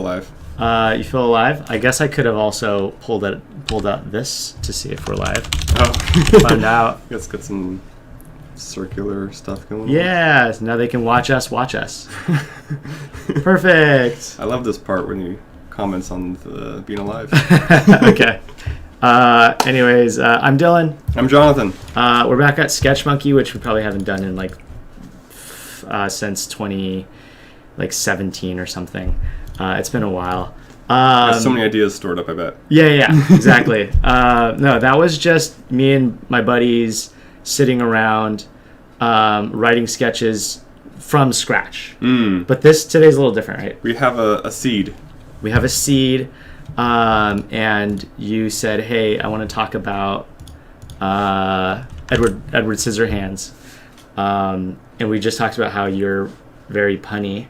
alive. You feel alive? I guess I could have also pulled out this to see if we're live. Oh. Find out. Let's get some circular stuff going on. Yeah, now they can watch us. Perfect. I love this part when he comments on the being alive. Okay. Anyways, I'm Dylan. I'm Jonathan. We're back at Sketch Monkey, which we probably haven't done in since 2017 or something. It's been a while. I have so many ideas stored up, I bet. Yeah, exactly. No, that was just me and my buddies sitting around writing sketches from scratch. But today's a little different, right? We have a seed. We have a seed, and you said, hey, I want to talk about Edward Scissorhands. And we just talked about how you're very punny.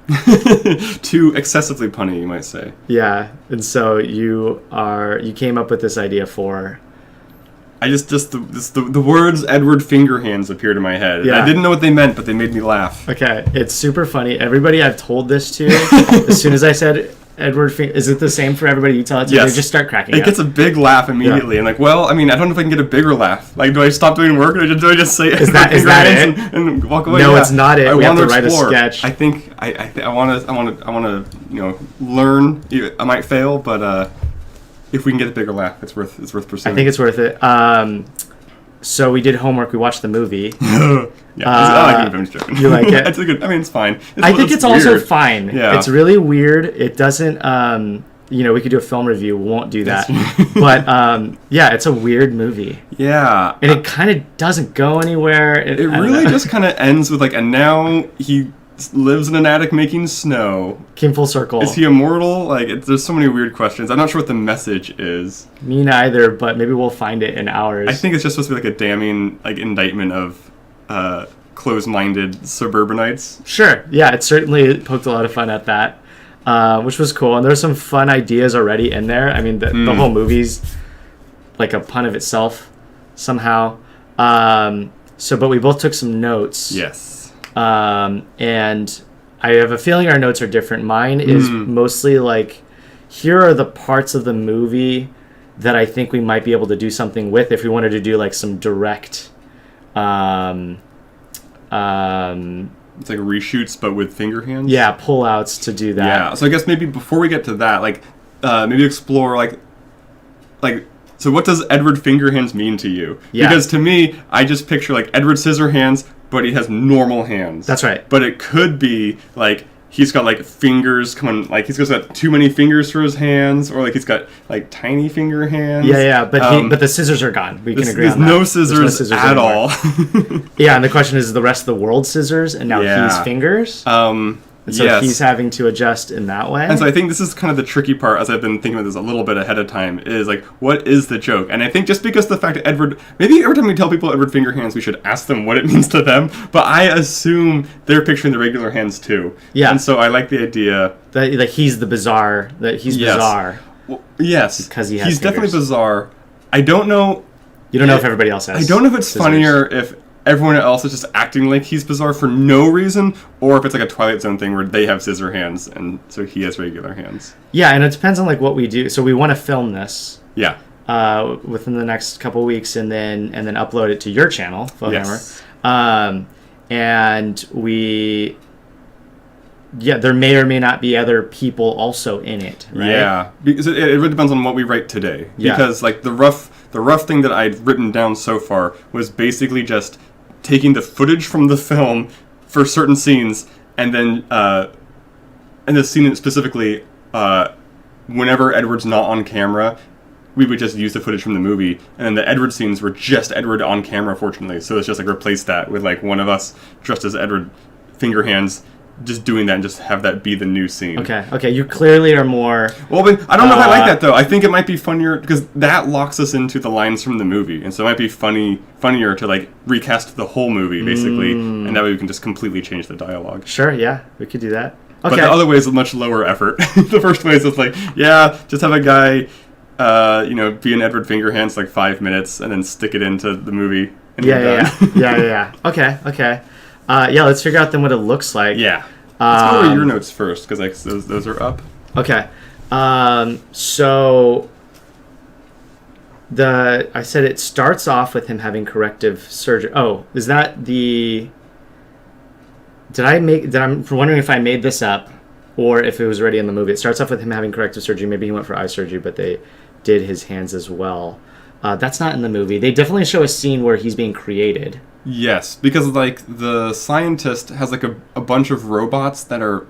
Too excessively punny, you might say. Yeah, and so you came up with this idea for... The words Edward Fingerhands appeared in my head. Yeah. I didn't know what they meant, but they made me laugh. Okay, it's super funny. Everybody I've told this to, as soon as I said Edward is it the same for everybody you tell it to? Yes. They just start cracking up. It up. gets a big laugh immediately. Yeah. And like, well, I mean, I don't know if I can get a bigger laugh. Like, do I stop doing work or do I just say is that it? And walk away? No, it's not it. I we have to explore. write a sketch. I think I want to learn. I might fail, but if we can get a bigger laugh, it's worth pursuing. I think it's worth it. So we did homework. We watched the movie. Yeah, I like it. I'm You like it? It's good. I mean, it's fine. I think it's also fine. Yeah. It's really weird. It doesn't. We could do a film review. We won't do that. But yeah, it's a weird movie. Yeah, and it kind of doesn't go anywhere. It really just kind of ends with and now he lives in an attic making snow. Came full circle. Is he immortal? There's so many weird questions. I'm not sure what the message is. Me neither, but maybe we'll find it in ours. I think it's just supposed to be a damning indictment of closed-minded suburbanites. Sure. Yeah, it certainly poked a lot of fun at that, which was cool. And there's some fun ideas already in there. I mean, the whole movie's like a pun of itself somehow. But we both took some notes. Yes. And I have a feeling our notes are different. Mine is mostly here are the parts of the movie that I think we might be able to do something with if we wanted to do some direct it's like reshoots but with finger hands. Yeah, pull-outs to do that. Yeah, so I guess maybe before we get to that, maybe explore so what does Edward Fingerhands mean to you? Yeah. Because to me, I just picture Edward Scissorhands, but he has normal hands. That's right. But it could be he's got fingers coming, he's got too many fingers for his hands, or he's got tiny finger hands. Yeah, but the scissors are gone. We can agree on that. There's no scissors at all. Yeah, and the question is the rest of the world scissors, and now he's fingers. And so he's having to adjust in that way. And so I think this is kind of the tricky part, as I've been thinking about this a little bit ahead of time, is what is the joke? And I think just because the fact that maybe every time we tell people Edward Fingerhands, we should ask them what it means to them, but I assume they're picturing the regular hands too. Yeah. And so I like the idea that he's the bizarre, bizarre. Well, yes. Because he's fingers. Definitely bizarre. I don't know. You don't know if everybody else has. I don't know if it's scissors. funnier if everyone else is just acting like he's bizarre for no reason, or if it's a Twilight Zone thing where they have scissor hands and so he has regular hands. Yeah, and it depends on what we do. So we want to film this. Yeah. Within the next couple weeks, and then upload it to your channel, Foehamner. Yes. And there may or may not be other people also in it, right? Yeah, because it really depends on what we write today. Yeah. Because the rough thing that I'd written down so far was basically just taking the footage from the film for certain scenes, and then and the scene specifically, whenever Edward's not on camera, we would just use the footage from the movie, and then the Edward scenes were just Edward on camera, fortunately. So it's just replace that with one of us dressed as Edward Fingerhands, just doing that and just have that be the new scene. Okay. You clearly are more... Well, but I don't know if I like that, though. I think it might be funnier, because that locks us into the lines from the movie. And so it might be funnier to, recast the whole movie, basically. And that way we can just completely change the dialogue. Sure, yeah. We could do that. Okay. But the other way is a much lower effort. The first way is just just have a guy, be an Edward Fingerhands 5 minutes, and then stick it into the movie. And Yeah. Okay. Let's figure out then what it looks like. Yeah. Let's go over your notes first, because those are up. Okay. So I said it starts off with him having corrective surgery. Oh, is that the? I'm wondering if I made this up, or if it was already in the movie. It starts off with him having corrective surgery. Maybe he went for eye surgery, but they did his hands as well. That's not in the movie. They definitely show a scene where he's being created. Yes, because like the scientist has like a bunch of robots that are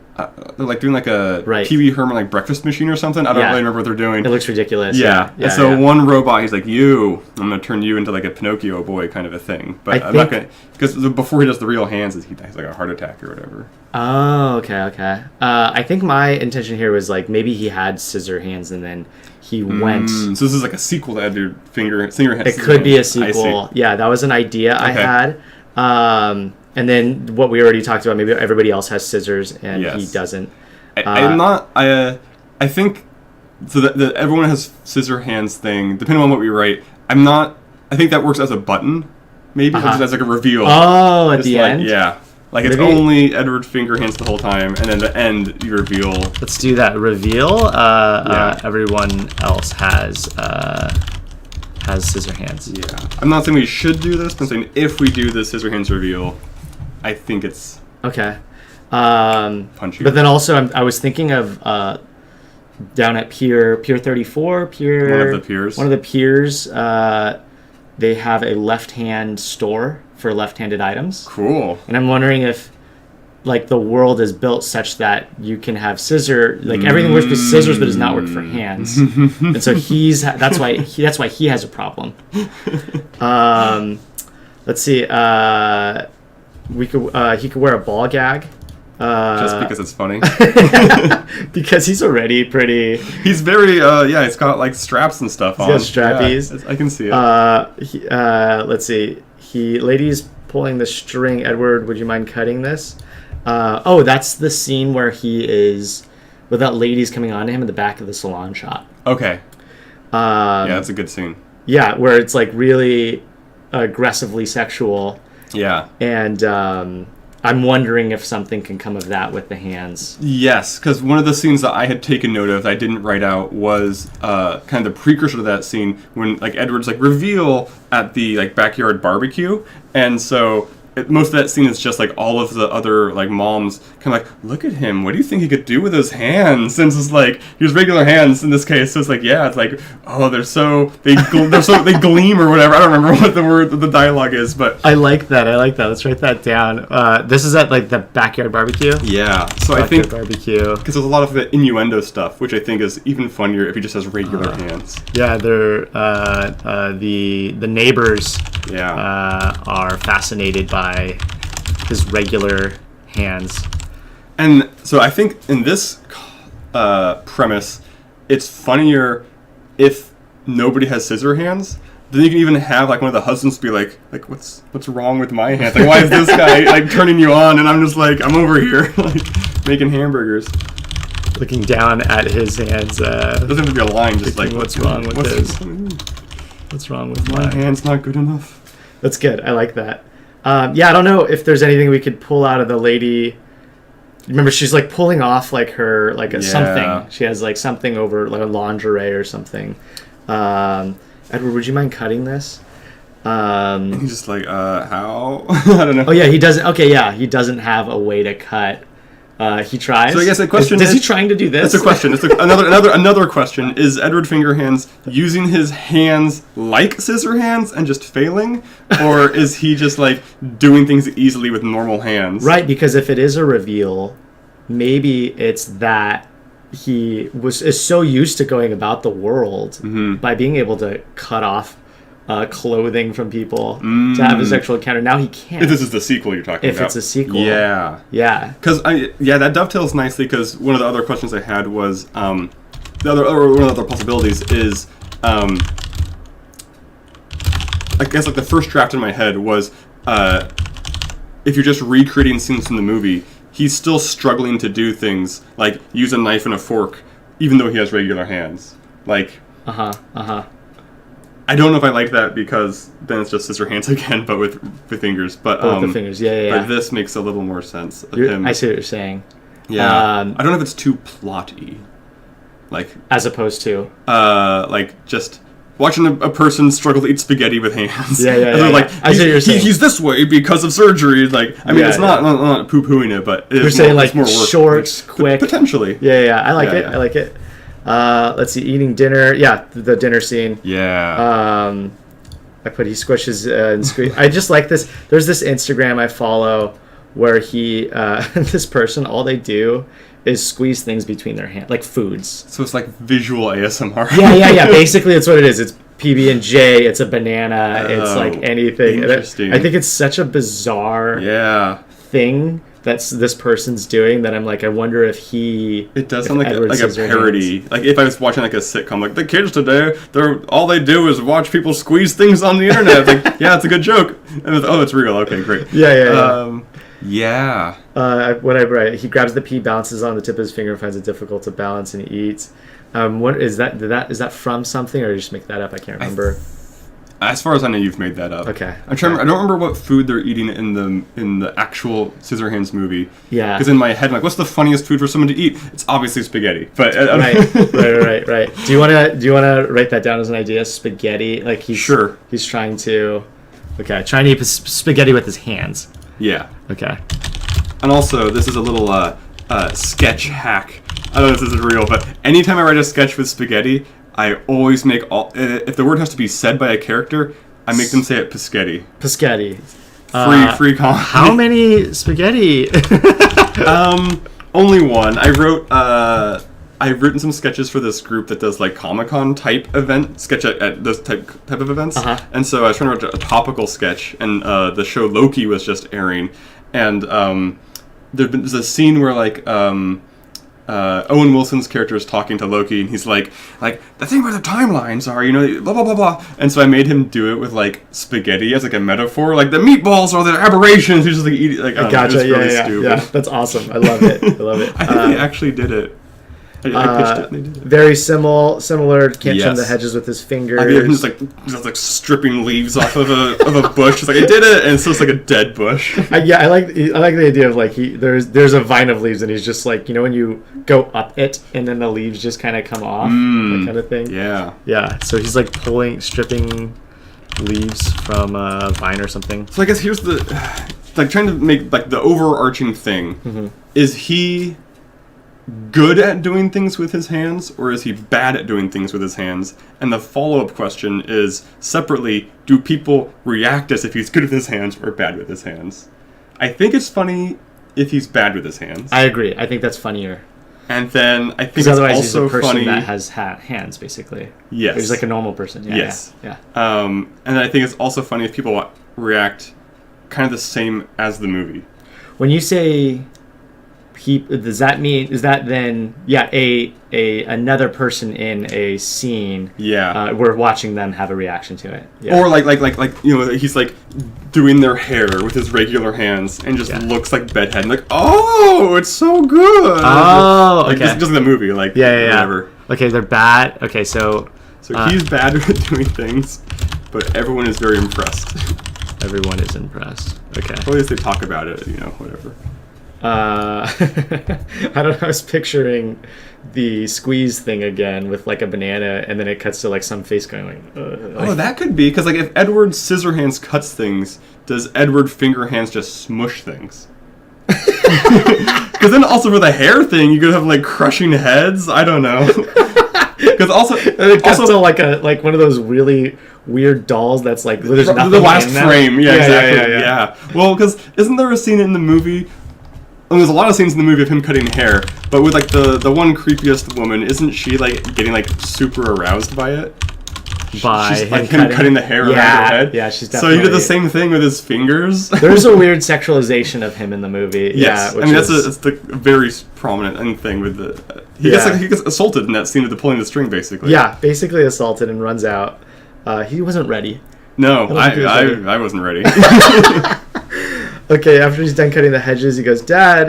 they're like doing like a Pee Wee Herman like breakfast machine or something. I don't really remember what they're doing. It looks ridiculous. Yeah. And so one robot, he's like, I'm gonna turn you into like a Pinocchio boy kind of a thing. But I'm not gonna, because before he does the real hands, he has like a heart attack or whatever. Oh, okay. I think my intention here was like maybe he had scissor hands and then he went. So this is like a sequel to Edward Fingerhands. It could be a sequel. Yeah, that was an idea I had. And then what we already talked about, maybe everybody else has scissors and he doesn't. I think so that everyone has scissor hands thing. Depending on what we write, I think that works as a button, maybe as like a reveal. Oh, at the end. Yeah. Like it's only Edward Fingerhands the whole time, and then the end you reveal. Let's do that. Reveal. Everyone else has scissor hands. Yeah. I'm not saying we should do this, but I'm saying if we do the scissor hands reveal, I think it's okay. Punchy. But then also, I was thinking of down at Pier 34. One of the piers. They have a left-hand store for left-handed items. Cool. And I'm wondering if, like, the world is built such that you can have everything works with scissors, but does not work for hands. And so that's why he has a problem. Let's see. He could wear a ball gag. Just because it's funny. Because he's already pretty. He's very he's got like straps and stuff on. He's got strappies. Yeah, I can see it. Let's see. Lady's pulling the string. Edward, would you mind cutting this? That's the scene where he is with that lady's coming on to him in the back of the salon shop. Okay. That's a good scene. Yeah, where it's like really aggressively sexual. Yeah. And I'm wondering if something can come of that with the hands. Yes, because one of the scenes that I had taken note of that I didn't write out was kind of the precursor to that scene when like Edward's like reveal at the like backyard barbecue, and so most of that scene is just like all of the other like moms kind of like, look at him, what do you think he could do with his hands? Since it's like his regular hands in this case, so it's like it's like they gleam or whatever. I don't remember what the dialogue is, but I like that. Let's write that down. This is at like the backyard barbecue. Yeah, so backyard I think barbecue because there's a lot of the innuendo stuff, which I think is even funnier if he just has regular hands. Yeah, they're the neighbors. Yeah, are fascinated by his regular hands. And so I think in this premise, it's funnier if nobody has scissor hands. Then you can even have like one of the husbands be like what's wrong with my hands? Like, why is this guy like turning you on? And I'm just like, I'm over here like making hamburgers, looking down at his hands. It doesn't have to be a line. Just like what's wrong with this? What's wrong with my hand's not good enough? That's good. I like that. I don't know if there's anything we could pull out of the lady. Remember, she's like pulling off like her something. She has like something over like a lingerie or something. Edward, would you mind cutting this? He's just like, how? I don't know. Oh yeah, he doesn't. Okay, yeah, he doesn't have a way to cut. He tries. So I guess the question is he trying to do this? That's a question. It's another question. Is Edward Fingerhands using his hands like scissor hands and just failing, or is he just like doing things easily with normal hands? Right, because if it is a reveal, maybe it's that he is so used to going about the world by being able to cut off clothing from people to have a sexual encounter. Now he can't. If this is the sequel you're talking about. If it's a sequel. Yeah. Yeah. Because that dovetails nicely, because one of the other questions I had was one of the other possibilities is I guess like the first draft in my head was if you're just recreating scenes from the movie, he's still struggling to do things like use a knife and a fork even though he has regular hands. Like I don't know if I like that, because then it's just scissor hands again, but with fingers. But with the fingers, yeah. But this makes a little more sense of him. I see what you're saying. Yeah. I don't know if it's too plotty. Like, As opposed to... like just watching a person struggle to eat spaghetti with hands. Yeah, and they're like, I see what you're saying. He's this way because of surgery. Like, I mean, it's not poo-pooing it, but you're saying like more work. Short, quick. Potentially. Yeah, I like it. I like it. Let's see, eating dinner. Yeah, the dinner scene. Yeah. I put he squishes and squeeze. I just like this. There's this Instagram I follow where this person, all they do is squeeze things between their hands, like foods. So it's like visual ASMR. Yeah. Basically, it's what it is. It's PB&J. It's a banana. It's like anything. Interesting. I think it's such a bizarre thing that's this person's doing that I'm like, I wonder if he... It does sound like a parody. Like if I was watching like a sitcom, like the kids today, all they do is watch people squeeze things on the internet. Like, yeah, it's a good joke. And it's real. Okay, great. Yeah. What I write, he grabs the pea, bounces on the tip of his finger, finds it difficult to balance, and eats. What is that? Is that from something, or did you just make that up? I can't remember. As far as I know, you've made that up. Okay. I don't remember what food they're eating in the actual Scissorhands movie. Yeah. Because in my head, I'm like, what's the funniest food for someone to eat? It's obviously spaghetti. But right. Do you wanna write that down as an idea? Spaghetti, like he's trying to eat spaghetti with his hands. Yeah. Okay. And also, this is a little sketch hack. I don't know if this is real, but anytime I write a sketch with spaghetti, I always make if the word has to be said by a character, I make them say it Pischetti. Pischetti. Free comedy. How many spaghetti? Only one. I've written some sketches for this group that does like Comic-Con type sketch at those type of events. And so I was trying to write a topical sketch, and the show Loki was just airing, and there's a scene where like Owen Wilson's character is talking to Loki, and he's like the thing where the timelines are, blah blah blah blah. And so I made him do it with like spaghetti as like a metaphor, like the meatballs are the aberrations. He's just like eating like. Gotcha. Yeah. That's awesome. I love it. I think they actually did it. I pitched it and they did it. Very similar. Can't trim the hedges with his fingers. I mean, he's like stripping leaves off of a bush. It's like I did it, and it's just like a dead bush. I like the idea of like there's a vine of leaves, and he's just like when you go up it, and then the leaves just kind of come off, that kind of thing. Yeah. So he's like stripping leaves from a vine or something. So I guess here's trying to make like the overarching thing. Is he good at doing things with his hands, or is he bad at doing things with his hands? And the follow-up question is, separately, do people react as if he's good with his hands or bad with his hands? I think it's funny if he's bad with his hands. I agree. I think that's funnier. And then I think it's also he's a person funny that has hands, basically. Yes. He's like a normal person. Yes. Yeah. And I think it's also funny if people react kind of the same as the movie. When you say... does that mean another person in a scene? Yeah, we're watching them have a reaction to it. Yeah. Or he's like doing their hair with his regular hands and just looks like bedhead and like, oh, it's so good. Oh, okay. Just in the movie, whatever. Okay, they're bad. Okay, so he's bad at doing things, but everyone is very impressed. Everyone is impressed. Okay. Or at least they talk about it. Whatever. I don't know, I was picturing the squeeze thing again with like a banana, and then it cuts to like some face going like that could be, because like if Edward Scissorhands cuts things, does Edward Fingerhands just smush things? Because then also for the hair thing, you could have like crushing heads. I don't know. Because it cuts to like one of those really weird dolls that's like there's nothing the last in frame. Them. Yeah, exactly. Yeah. Well, because isn't there a scene in the movie? And there's a lot of scenes in the movie of him cutting hair, but with like the one creepiest woman, isn't she like getting like super aroused by it? By she's like him cutting the hair around her head. Yeah, she's definitely. So he did the same thing with his fingers. There's a weird sexualization of him in the movie. Yes, yeah, that's the very prominent thing with the. He gets assaulted in that scene of the pulling the string, basically. Yeah, basically assaulted and runs out. He wasn't ready. No, I wasn't ready. Okay, after he's done cutting the hedges, he goes, Dad,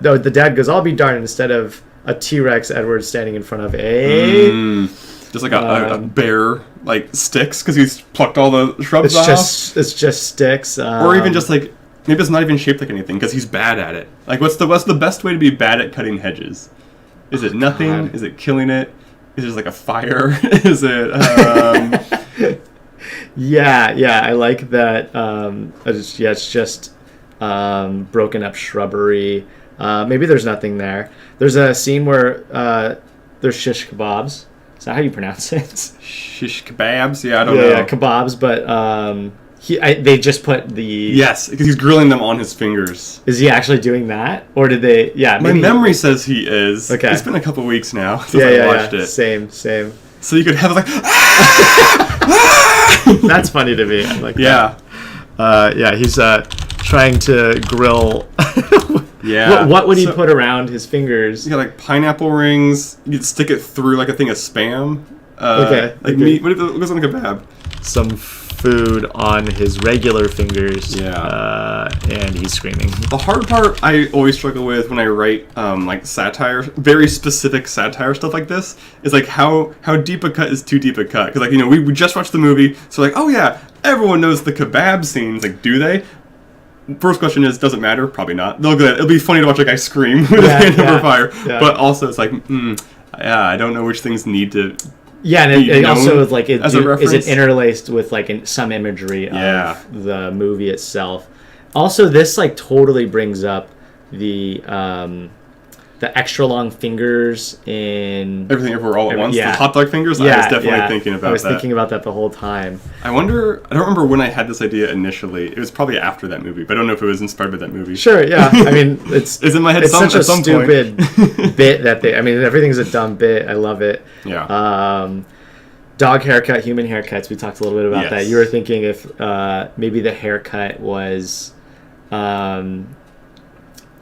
the dad goes, I'll be darned, instead of a T-Rex, Edward's standing in front of just like a bear, like sticks, because he's plucked all the shrubs off. It's just sticks. Or even just like, maybe it's not even shaped like anything, because he's bad at it. Like, what's the best way to be bad at cutting hedges? Is it nothing? God. Is it killing it? Is it like a fire? Is it? Yeah, I like that. It's just broken up shrubbery. Maybe there's nothing there. There's a scene where there's shish kebabs. Is that how you pronounce it? Shish kebabs? Yeah, I don't know. Yeah, kebabs, but they just put the... Yes, because he's grilling them on his fingers. Is he actually doing that? Or did they... Yeah, My memory says he is. Okay. It's been a couple weeks now since I watched it. Same. So you could have like... That's funny to me. I like that. Yeah, he's trying to grill... Yeah. What would he put around his fingers? You got like pineapple rings. You could stick it through like a thing of Spam. Meat. What goes on a kebab? Some food on his regular fingers. Yeah. And he's screaming. The hard part I always struggle with when I write like satire, very specific satire stuff like this, is like how deep a cut is too deep a cut. Because like, you know, we just watched the movie, so like, oh yeah, everyone knows the kebab scenes. Like, do they? First question is, does it matter? Probably not. It'll be funny to watch a guy scream with his hand over fire. Yeah. But also, it's like, I don't know which things need to. Yeah, and it also is like, is it interlaced with like some imagery of the movie itself? Also, this like totally brings up the extra long fingers in Everything Everywhere All at Once. The hot dog fingers. I was definitely thinking about that. I was thinking about that the whole time. I don't remember when I had this idea initially. It was probably after that movie, but I don't know if it was inspired by that movie. Sure, yeah. I mean, it's in my head. It's such a stupid bit that everything's a dumb bit. I love it. Yeah. Dog haircut, human haircuts. We talked a little bit about that. You were thinking if maybe the haircut was.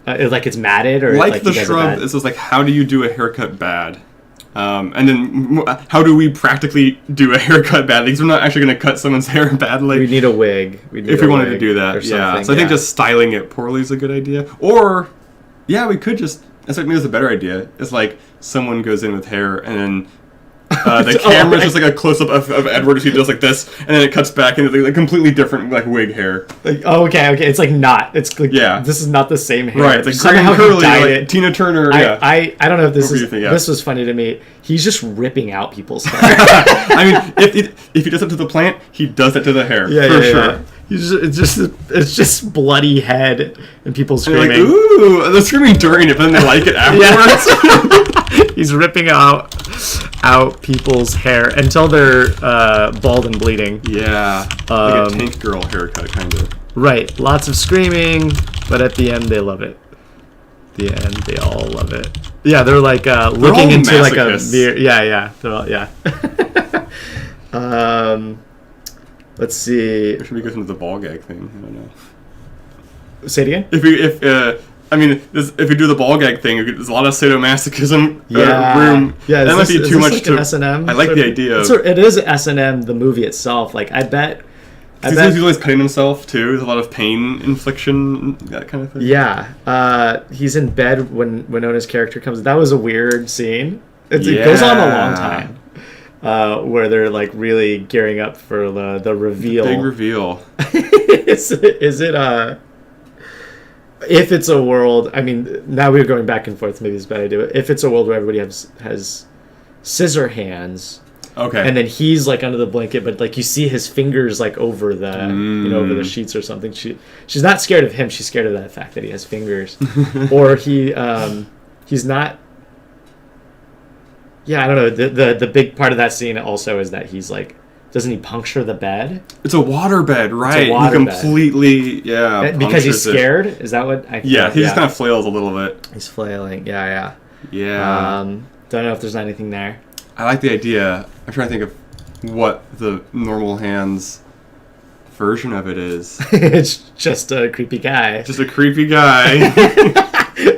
Like it's matted, or like the shrub. This was like, how do you do a haircut bad? And then how do we practically do a haircut bad? Because we're not actually going to cut someone's hair badly. We need a wig. If we wanted to do that, yeah. So I think just styling it poorly is a good idea. Or, we could just. That's like maybe it's a better idea. It's like someone goes in with hair and then. The camera's just like a close-up of Edward as he does like this, and then it cuts back into like a completely different like wig hair. Like, okay, it's like not. It's like, this is not the same hair. Right, it's like somehow curly, like Tina Turner. I don't know if this is. This was funny to me. He's just ripping out people's hair. I mean, if he does it to the plant, he does it to the hair. For sure. It's just bloody head and people screaming. Like, ooh, they're screaming during it, but then they like it afterwards. He's ripping out people's hair until they're bald and bleeding. Yeah, like a tank girl haircut, kind of. Right, lots of screaming, but at the end they love it. The end, they all love it. Yeah, they're like looking into masochists. Like a mirror. Yeah, they're all, yeah. Let's see. Or should we go into the ball gag thing? I don't know. Say it again. If we do the ball gag thing, there's a lot of sadomasochism room. Yeah, that might be too much to. S&M? I like the idea. It is S&M, the movie itself. Like, I bet. He's always cutting himself too. There's a lot of pain infliction, that kind of thing. Yeah, he's in bed when Winona's character comes. That was a weird scene. It goes on a long time. Where they're like really gearing up for the reveal. The big reveal. Is it if it's a world, I mean, now we're going back and forth, maybe it's a bad idea. If it's a world where everybody has scissor hands, okay, and then he's like under the blanket, but like you see his fingers like over the over the sheets or something. She's not scared of him. She's scared of that fact that he has fingers, or he's not. Yeah, I don't know. The big part of that scene also is that he's like, doesn't he puncture the bed? It's a water bed, right? He completely, because he's scared? Is that what? He just kind of flails a little bit. He's flailing, yeah. Don't know if there's anything there. I like the idea. I'm trying to think of what the normal hands version of it is. It's just a creepy guy. Just a creepy guy.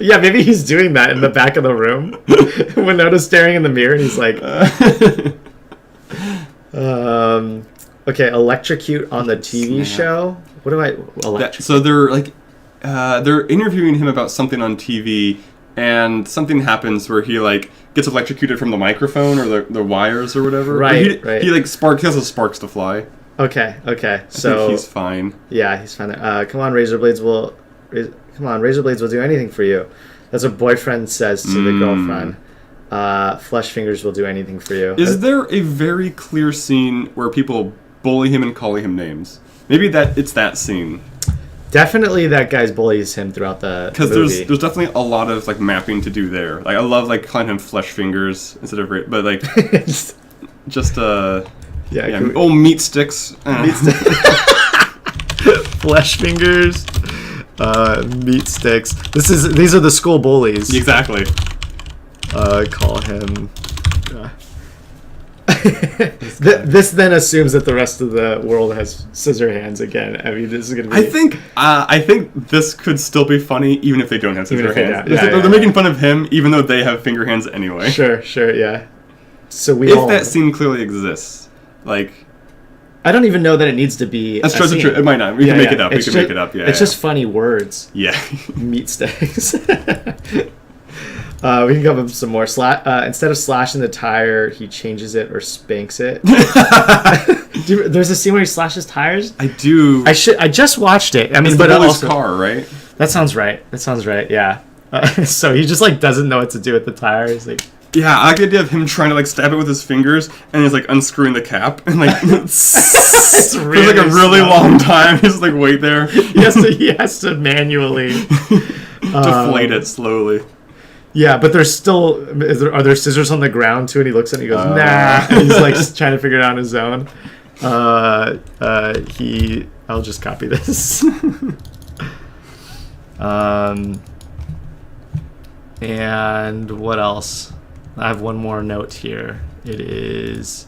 Yeah, maybe he's doing that in the back of the room. Winona's staring in the mirror and he's like... okay, electrocute on the TV show? What do I... So they're like... they're interviewing him about something on TV, and something happens where he like gets electrocuted from the microphone or the wires or whatever. Right. He like he has sparks to fly. Okay. So I think he's fine. Yeah, he's fine. Come on, razor blades will do anything for you. That's what boyfriend says to the girlfriend. Flesh fingers will do anything for you. Is there a very clear scene where people bully him and calling him names? Maybe it's that scene. Definitely that guy bullies him throughout the Because movie. there's definitely a lot of like mapping to do there. Like I love like calling him flesh fingers instead of but like just meat sticks. Meat flesh fingers, meat sticks. These are the school bullies. Exactly. Call him. This then assumes that the rest of the world has scissor hands again. I mean, this is gonna be. I think this could still be funny even if they don't have scissor hands. They're making fun of him even though they have finger hands anyway. Sure, yeah. So if that scene clearly exists, like. I don't even know that it needs to be. That's true. It might not. We can make it up. Yeah. It's just funny words. Yeah. Meat sticks. We can come up with some more. Instead of slashing the tire, he changes it or spanks it. There's a scene where he slashes tires. I do. I just watched it. I mean, but also car, right? That sounds right. Yeah. So he just like doesn't know what to do with the tire. He's like. Yeah, I like the idea of him trying to like stab it with his fingers, and he's like unscrewing the cap, and like it's really like a really long time. He's like wait there. He has to manually deflate it slowly. Yeah, but there's still are there scissors on the ground too? And he looks at it and he goes nah, and he's like trying to figure it out on his own. I'll just copy this. And what else? I have one more note here. It is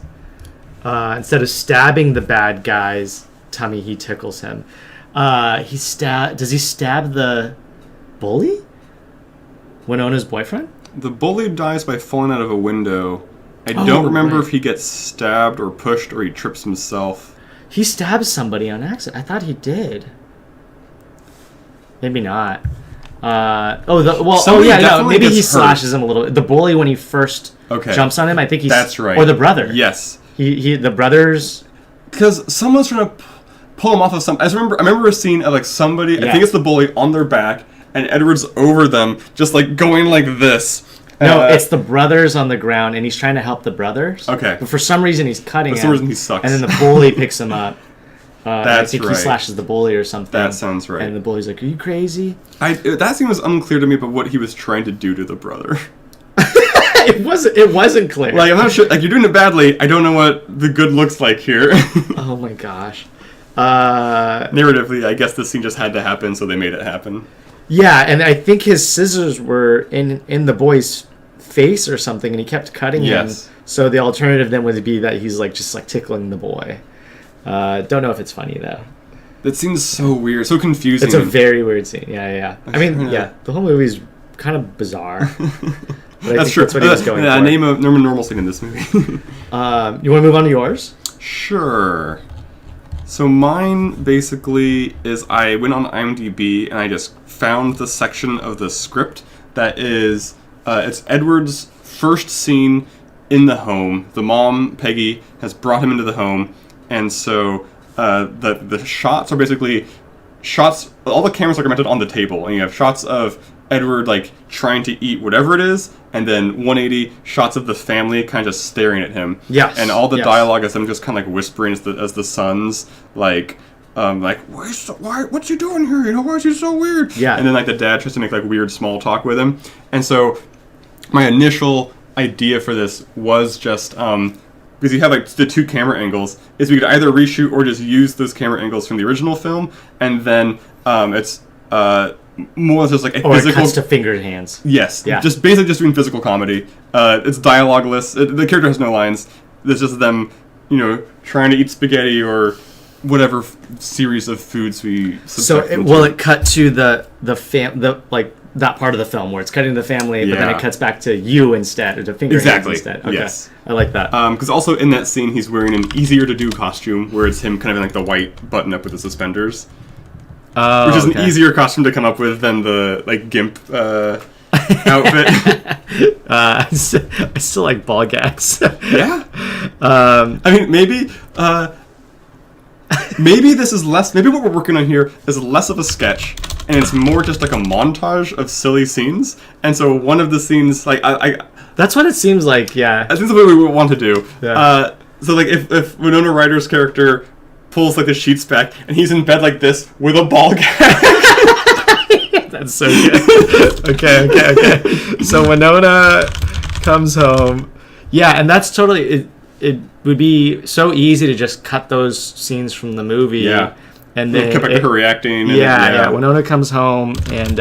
instead of stabbing the bad guy's tummy, he tickles him. Does he stab the bully? Winona's boyfriend? The bully dies by falling out of a window. I don't remember if he gets stabbed or pushed or he trips himself. He stabs somebody on accident. I thought he did. Maybe not. Maybe he slashes him a little bit. The bully when he first jumps on him, I think that's right. Or the brother. Yes. The brothers. Because someone's trying to pull him off of something. I remember a scene of like somebody. Yeah. I think it's the bully on their back, and Edward's over them, just like going like this. No, it's the brothers on the ground, and he's trying to help the brothers. Okay. But for some reason, he's cutting him. For some reason, he sucks. And then the bully picks him up. I think he slashes the bully or something. That sounds right. And the bully's like, "Are you crazy?" That scene was unclear to me, but what he was trying to do to the brother. It wasn't clear. Like I'm not sure. Like you're doing it badly. I don't know what the good looks like here. Oh my gosh. Narratively, I guess this scene just had to happen, so they made it happen. Yeah, and I think his scissors were in the boy's face or something, and he kept cutting him. So the alternative then would be that he's like just like tickling the boy. Don't know if it's funny though. That seems so weird, so confusing. It's a very weird scene. Yeah. I mean, the whole movie's kind of bizarre. But that's true. That's what he was going for. Name a normal scene in this movie. You want to move on to yours? Sure. So mine basically is I went on IMDb and I just found the section of the script that is it's Edward's first scene in the home. The mom, Peggy, has brought him into the home, and so the shots are basically shots. All the cameras are mounted on the table, and you have shots of Edward like trying to eat whatever it is, and then 180 shots of the family kind of just staring at him. Yes. And all the dialogue is them just kind of like whispering as the sons like what's he doing here? You know, why is he so weird? Yeah. And then like the dad tries to make like weird small talk with him, and so my initial idea for this was just because you have like the two camera angles, is we could either reshoot or just use those camera angles from the original film, and then it's more or less just like a physical. It cuts to Fingerhands. Yes. Yeah. Just basically just doing physical comedy. It's dialogueless. The character has no lines. It's just them, trying to eat spaghetti or whatever series of foods we. It cut to that part of the film where it's cutting the family, but then it cuts back to you instead, or to Fingerhands instead. Okay. Yes. I like that. Because also in that scene, he's wearing an easier to do costume, where it's him kind of in like the white button up with the suspenders. Which is an easier costume to come up with than the like gimp outfit. I still like ball gags. Yeah. I mean, maybe this is less. Maybe what we're working on here is less of a sketch, and it's more just like a montage of silly scenes. And so one of the scenes, like that's That's what it seems like. Yeah. I think that's what we would want to do. Yeah. So like if Winona Ryder's character pulls like the sheets back and he's in bed like this with a ball gag. That's so good. Okay. So Winona comes home. Yeah, and that's totally it would be so easy to just cut those scenes from the movie. Yeah. And then cut back to her reacting. Yeah. Winona comes home and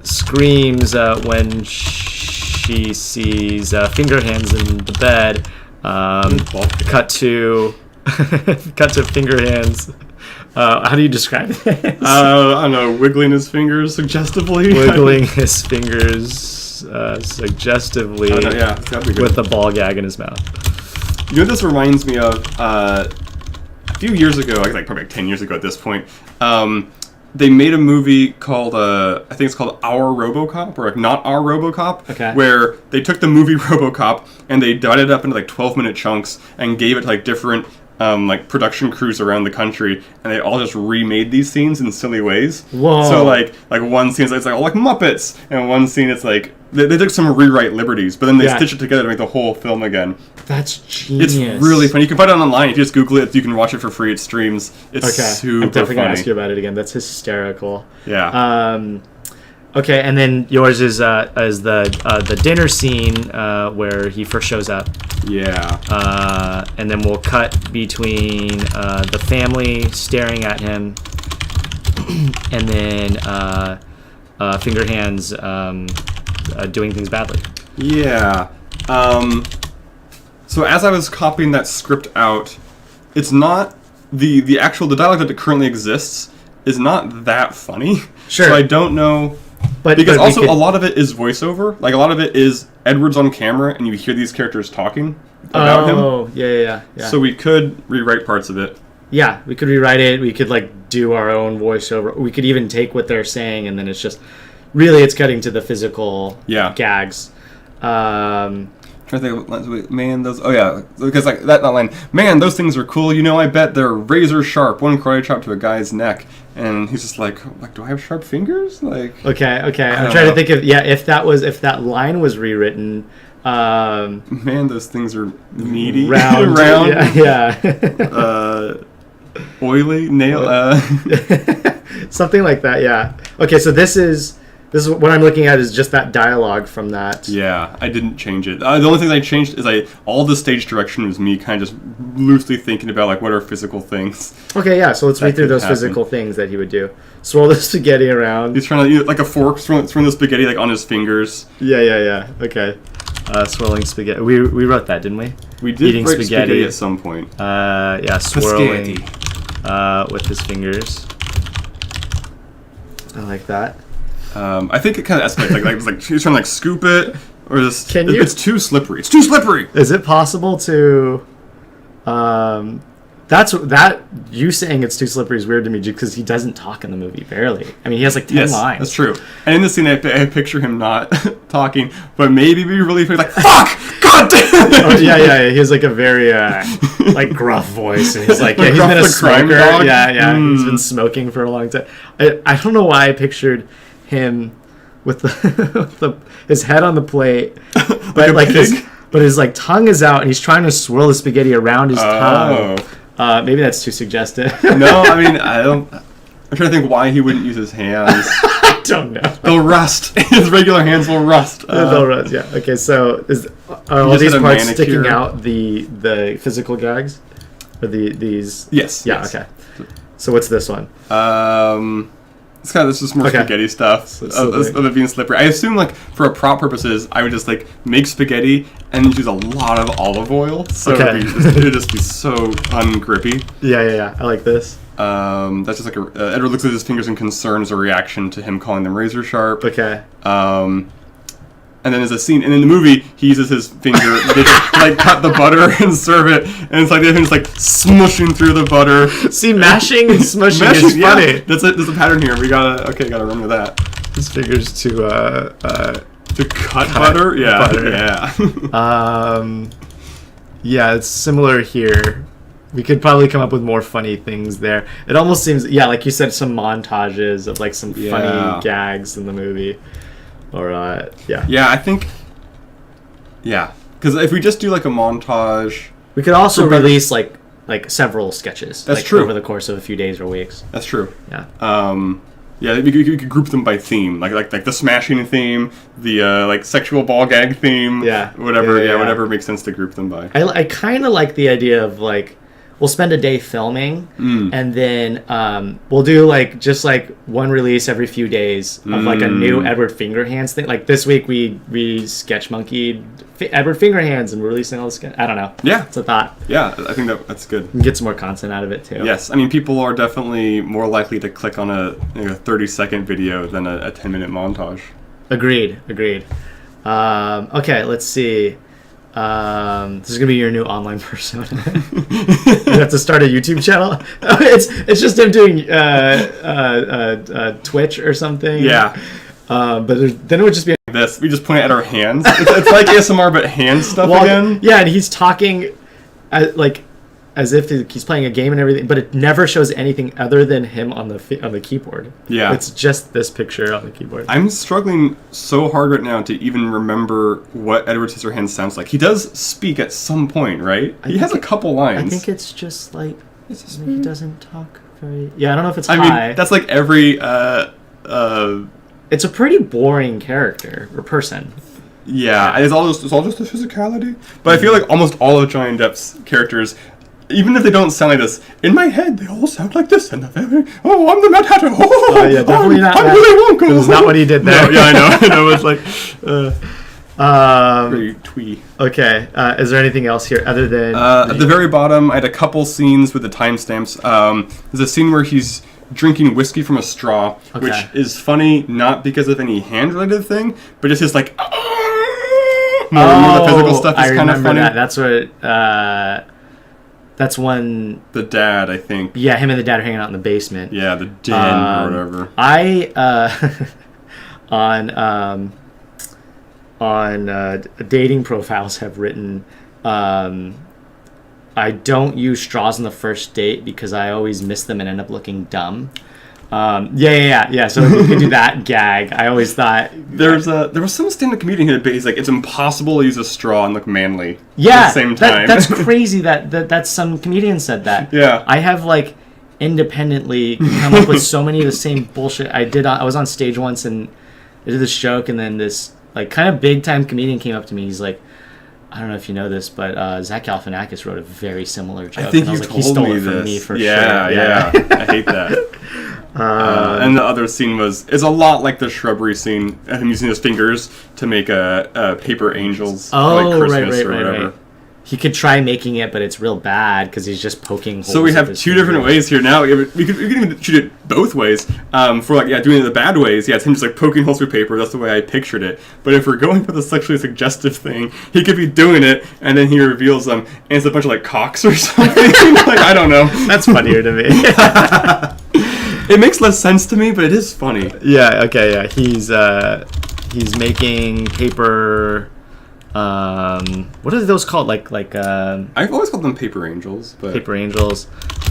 screams when she sees Fingerhands in the bed. Cut to Fingerhands. How do you describe it? I don't know, wiggling his fingers suggestively. Wiggling his fingers suggestively it's gotta be good. with a ball gag in his mouth. You know what this reminds me of? A few years ago, like probably like 10 years ago at this point, they made a movie called, I think it's called Our RoboCop, or like Not Our RoboCop, where they took the movie RoboCop and they divided it up into like 12-minute chunks and gave it to like different like production crews around the country, and they all just remade these scenes in silly ways. Whoa. So like one scene it's like all like Muppets, and one scene it's like they took some rewrite liberties, but then they stitched it together to make the whole film again. That's genius. It's really funny. You can find it online. If you just Google it, you can watch it for free. It streams. It's super I'm definitely funny. gonna ask you about it again. That's hysterical. Yeah. Okay, and then yours is the dinner scene where he first shows up. Yeah. And then we'll cut between the family staring at him, and then Fingerhands doing things badly. Yeah. So as I was copying that script out, it's not the dialogue that currently exists is not that funny. Sure. So I don't know. Because also a lot of it is voiceover. Like a lot of it is Edward's on camera and you hear these characters talking about him. Oh, yeah. So we could rewrite parts of it. Yeah, we could rewrite it. We could like do our own voiceover. We could even take what they're saying and then it's just really it's cutting to the physical gags. I think, man, those. Oh yeah, because like that line, man, those things are cool. You know, I bet they're razor sharp. One karate chop to a guy's neck, and he's just like, do I have sharp fingers? Like, okay. I'm trying to think of if that line was rewritten. Man, those things are meaty, round, oily, something like that. Yeah. Okay, so this is what I'm looking at is just that dialogue from that. Yeah, I didn't change it. The only thing I changed is all the stage direction was me kind of just loosely thinking about like what are physical things. Okay, yeah. So let's read through those physical things that he would do. Swirl the spaghetti around. He's trying to like a fork, throwing the spaghetti like on his fingers. Yeah. Okay. Swirling spaghetti. We wrote that, didn't we? We did eating write spaghetti at some point. Swirling with his fingers. I like that. I think it kind of escalates. Like he's trying to like scoop it, or this. It's too slippery. It's too slippery. Is it possible to? That you saying it's too slippery is weird to me because he doesn't talk in the movie barely. I mean, he has like 10 lines. That's true. And in the scene, I picture him not talking, but maybe be really like, "Fuck, God damn it!" Oh, yeah. He has like a very like gruff voice, and he's like, he's been a smoker. Yeah. He's been smoking for a long time. I don't know why I pictured him with his head on the plate, but like his like tongue is out, and he's trying to swirl the spaghetti around his tongue. Maybe that's too suggestive. No, I mean I'm trying to think why he wouldn't use his hands. I don't know. They'll rust. His regular hands will rust. They'll rust. Yeah. Okay. So are all these parts sticking out the physical gags, or these? Yes. Yeah. Yes. Okay. So what's this one? This is more spaghetti stuff. Of it being slippery. I assume like for prop purposes, I would just like make spaghetti and use a lot of olive oil, so it would just be so ungrippy. Yeah. I like this. That's just like Edward looks at his fingers in concern as a reaction to him calling them razor sharp. Okay. And then there's a scene, and in the movie, he uses his finger to like cut the butter and serve it, and it's like they're just like smushing through the butter. See, mashing and smushing is funny. Yeah. There's a pattern here. We gotta run with that. His fingers to cut butter. Yeah, butter. Yeah. Yeah, it's similar here. We could probably come up with more funny things there. It almost seems, like you said, some montages of like some funny gags in the movie. Or yeah. Yeah, I think. Yeah, because if we just do like a montage, we could also release like several sketches. That's like, true. Over the course of a few days or weeks. That's true. Yeah. Yeah, we could group them by theme, like the smashing theme, the like sexual ball gag theme. Yeah. Whatever. Yeah, whatever makes sense to group them by. I kind of like the idea of like we'll spend a day filming, and then we'll do like just like one release every few days of like a new Edward Fingerhands thing. Like this week we sketch monkeyed Edward Fingerhands and we're releasing all this. I don't know. Yeah, it's a thought. Yeah, I think that's good. You can get some more content out of it too. Yes, I mean people are definitely more likely to click on a 30-second video than a 10-minute montage. Agreed. Okay, let's see. This is gonna be your new online persona. You have to start a YouTube channel. It's just him doing Twitch or something. Yeah. But then it would just be this. We just point at our hands. It's like ASMR, but hand stuff again. Yeah, and he's talking like as if he's playing a game and everything, but it never shows anything other than him on the keyboard. Yeah. It's just this picture on the keyboard. I'm struggling so hard right now to even remember what Edward Scissorhands sounds like. He does speak at some point, right? He has a couple lines. I think it's just like he doesn't talk very. Yeah, I don't know if it's I high. mean, that's like every. It's a pretty boring character or person. Yeah, it's all just the physicality. But I feel like almost all of Johnny Depp's characters, even if they don't sound like this, in my head they all sound like this. And I'm the Mad Hatter. Yeah, definitely not. I'm Willy Wonka. It's not what he did there. No, yeah, I know. I know. It's like very twee. Okay. Is there anything else here other than at the very bottom? I had a couple scenes with the timestamps. There's a scene where he's drinking whiskey from a straw, which is funny not because of any hand-related thing, but just his like. The physical stuff is kind of funny. That's what. That's when the dad, I think. Yeah, him and the dad are hanging out in the basement. Yeah, the den or whatever. On dating profiles have written, I don't use straws on the first date because I always miss them and end up looking dumb. Yeah. So we could do that gag. I always thought there was some stand-up comedian who he's like, it's impossible to use a straw and look manly. Yeah, at the same time. That's crazy. That some comedian said that. Yeah, I have like independently come up with so many of the same bullshit. I was on stage once and I did this joke, and then this like kind of big time comedian came up to me. He's like, I don't know if you know this, but Zach Galifianakis wrote a very similar joke. I think and I was you like, told he stole me it from this. me for yeah, sure. Yeah, I hate that. And the other scene is a lot like the shrubbery scene, him using his fingers to make paper angels like Christmas or whatever. Right. He could try making it, but it's real bad because he's just poking holes. So we have two different ways here now. We could even shoot it both ways. For like doing it the bad ways, it's him just like poking holes through paper. That's the way I pictured it. But if we're going for the sexually suggestive thing, he could be doing it and then he reveals them and it's a bunch of like cocks or something. Like I don't know. That's funnier to me. It makes less sense to me, but it is funny. Yeah. Okay. Yeah. He's making paper. What are those called? Like I've always called them paper angels, but paper angels.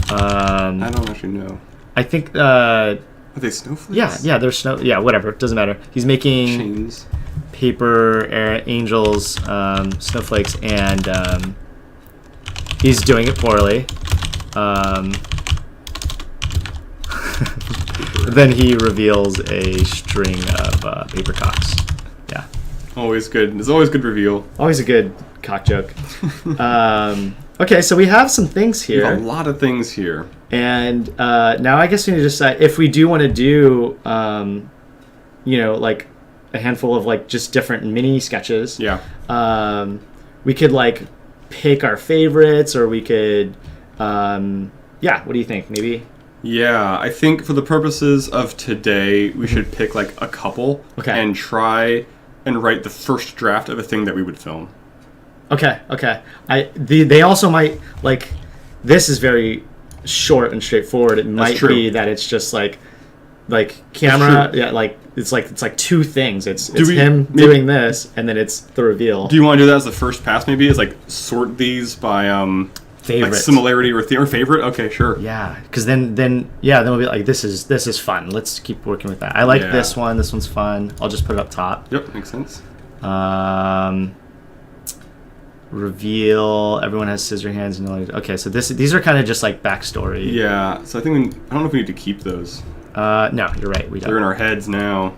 I don't actually know. I think are they snowflakes? Yeah, they're snow. Yeah, whatever. It doesn't matter. He's making chains, paper angels, snowflakes, and he's doing it poorly. Then he reveals a string of paper cocks. Yeah. Always good. There's always good reveal. Always a good cock joke. Okay, so we have some things here. We have a lot of things here. And now I guess we need to decide if we do want to do, like a handful of like just different mini sketches. Yeah. We could like pick our favorites, or we could, what do you think? Maybe. Yeah, I think for the purposes of today, we should pick like a couple and try and write the first draft of a thing that we would film. Okay. They also might like. This is very short and straightforward. It might be that it's just like camera. Yeah, like it's like two things. It's him doing this, and then it's the reveal. Do you want to do that as the first pass? Maybe is like sort these by favorite. Like similarity or favorite? Okay, sure. Yeah, because then we'll be like, this is fun. Let's keep working with that. I like this one. This one's fun. I'll just put it up top. Yep, makes sense. Reveal. Everyone has scissor hands. Okay, so these are kind of just like backstory. Yeah. So I think I don't know if we need to keep those. No, you're right. We don't. They're in our heads now.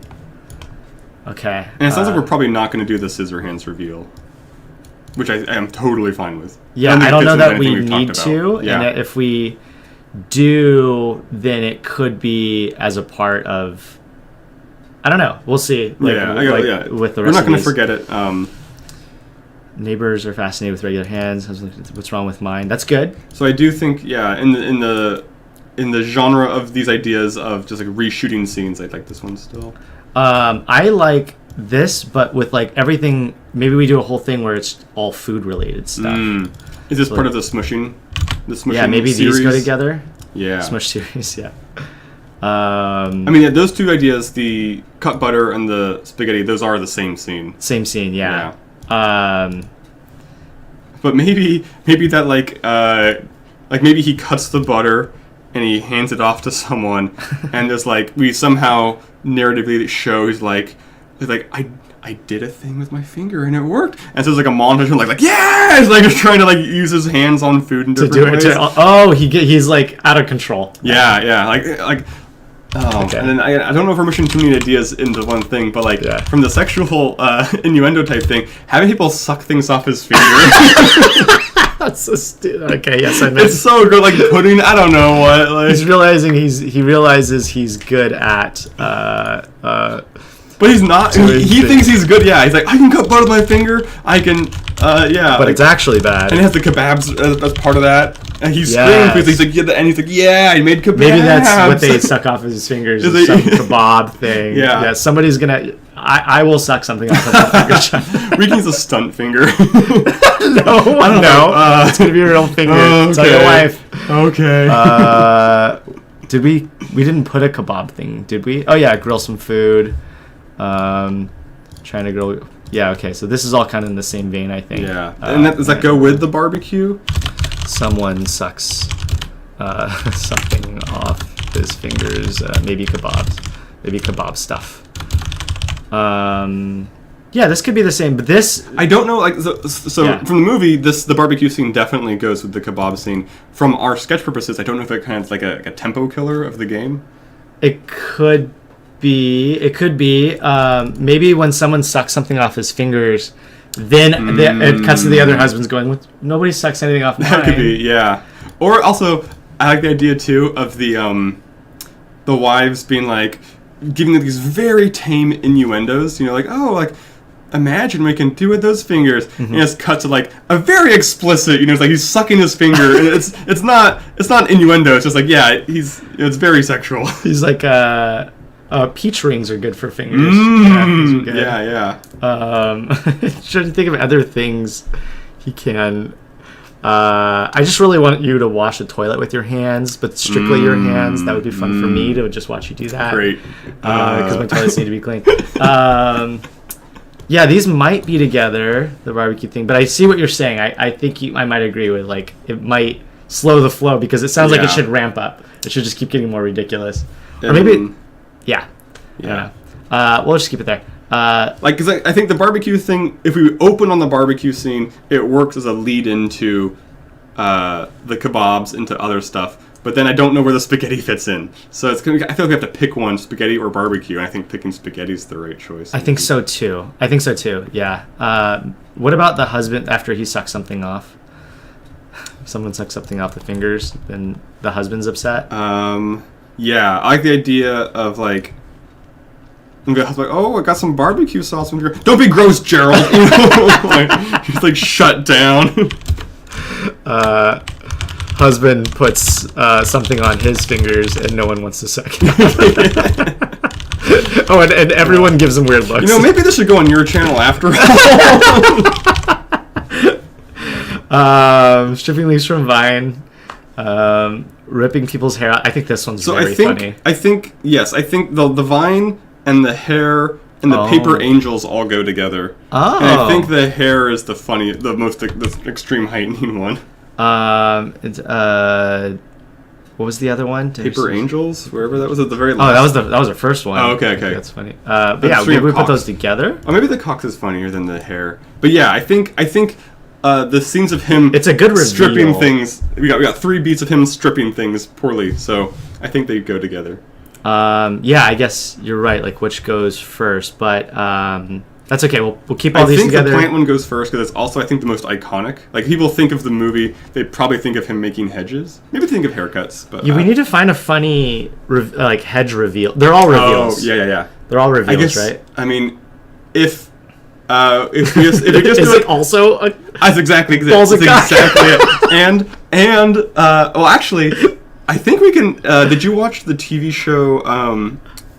Okay. And it sounds like we're probably not going to do the scissor hands reveal, which I am totally fine with. Yeah, I don't know that we need to. Yeah. And if we do, then it could be as a part of. I don't know. We'll see. With the rest we're not going to forget it. Neighbors are fascinated with regular hands. What's wrong with mine? That's good. So I do think, in the genre of these ideas of just like reshooting scenes, I like this one still. I like this, but with like everything. Maybe we do a whole thing where it's all food related stuff. Is this part of the smushing? Yeah, maybe series? These go together. Yeah, Smush series. Yeah. I mean, those two ideas, the cut butter and the spaghetti, those are the same scene. Same scene, yeah. But maybe that like maybe he cuts the butter and he hands it off to someone, and there's like we somehow narratively shows like I did a thing with my finger and it worked, and so there's like a montage of like yeah, he's like just trying to like use his hands on food in different ways. He's like out of control. Yeah, like. Oh, okay. And then I don't know if we're pushing too many ideas into one thing, but like from the sexual innuendo type thing, having people suck things off his finger. That's so stupid. Okay, yes, I know. It's so good, like putting. I don't know what. Like, he realizes he's good at. But he's not. He thinks he's good. Yeah, he's like, I can cut butter with my finger. I can. Yeah. But it's actually bad. And he has the kebabs as part of that. And he's screaming because he's like, yeah, and he's like, yeah, I made kebabs. Maybe that's what they suck off his fingers. Is some kebab thing. Yeah. Somebody's gonna. I will suck something off of my finger. We can use a stunt finger. No, I don't know. It's gonna be a real finger. Okay. Tell your wife. Okay. Did we? We didn't put a kebab thing, did we? Oh yeah, grill some food. Trying to grill. Yeah. Okay. So this is all kind of in the same vein, I think. Yeah. And does that go with the barbecue? Someone sucks something off his fingers. Maybe kebabs. Maybe kebab stuff. Yeah, this could be the same, but this I don't know. Like from the movie, the barbecue scene definitely goes with the kebab scene. From our sketch purposes, I don't know if it kind of like a tempo killer of the game. It could be. It could be. Maybe when someone sucks something off his fingers, then it cuts to the other husbands going, "Nobody sucks anything off mine." That could be, yeah. Or also, I like the idea too of the wives being like giving them these very tame innuendos. You know, like imagine what we can do with those fingers. Mm-hmm. And it's cut to like a very explicit. You know, it's like he's sucking his finger, and it's not innuendo. It's just like it's very sexual. He's like peach rings are good for fingers. Yeah. Trying to think of other things he can. I just really want you to wash the toilet with your hands, but strictly your hands. That would be fun for me to just watch you do that. Great. Because my toilets need to be clean. Yeah, these might be together, the barbecue thing, but I see what you're saying. I think I might agree with, like, it might slow the flow because it sounds like it should ramp up. It should just keep getting more ridiculous. Or maybe... Yeah. We'll just keep it there. Because I think the barbecue thing, if we open on the barbecue scene, it works as a lead into the kebabs, into other stuff. But then I don't know where the spaghetti fits in. So I feel like we have to pick one, spaghetti or barbecue. And I think picking spaghetti is the right choice. I think so too. Yeah. What about the husband after he sucks something off? If someone sucks something off the fingers, then the husband's upset? Yeah. I like the idea of like... I got some barbecue sauce. Don't be gross, Gerald. He's like shut down. Husband puts something on his fingers and no one wants to suck. And everyone gives him weird looks. You know, maybe this should go on your channel after all. Stripping leaves from Vine. Ripping people's hair out. I think this one's very funny. I think the Vine and the hair and the paper angels all go together. Oh. And I think the hair is the most extreme heightening one. It's, what was the other one? Paper Angels, wherever that was at the very Oh, last. that was the first one. Oh, okay. That's funny. But yeah, we put those together. Oh, maybe the cox is funnier than the hair. But yeah, I think the scenes of him it's a good reveal. Stripping things. We got 3 beats of him stripping things poorly, so I think they go together. Yeah, I guess you're right. Like which goes first, but that's okay. We'll keep all these together. I think the plant one goes first because it's also I think the most iconic. Like people think of the movie, they probably think of him making hedges. Maybe think of haircuts, but we need to find a funny like hedge reveal. They're all reveals. Oh yeah. They're all reveals, I guess, right? I mean, if we just is do it also a that's exactly balls of cock? exactly it. And well, actually, I think we can. Did you watch the TV show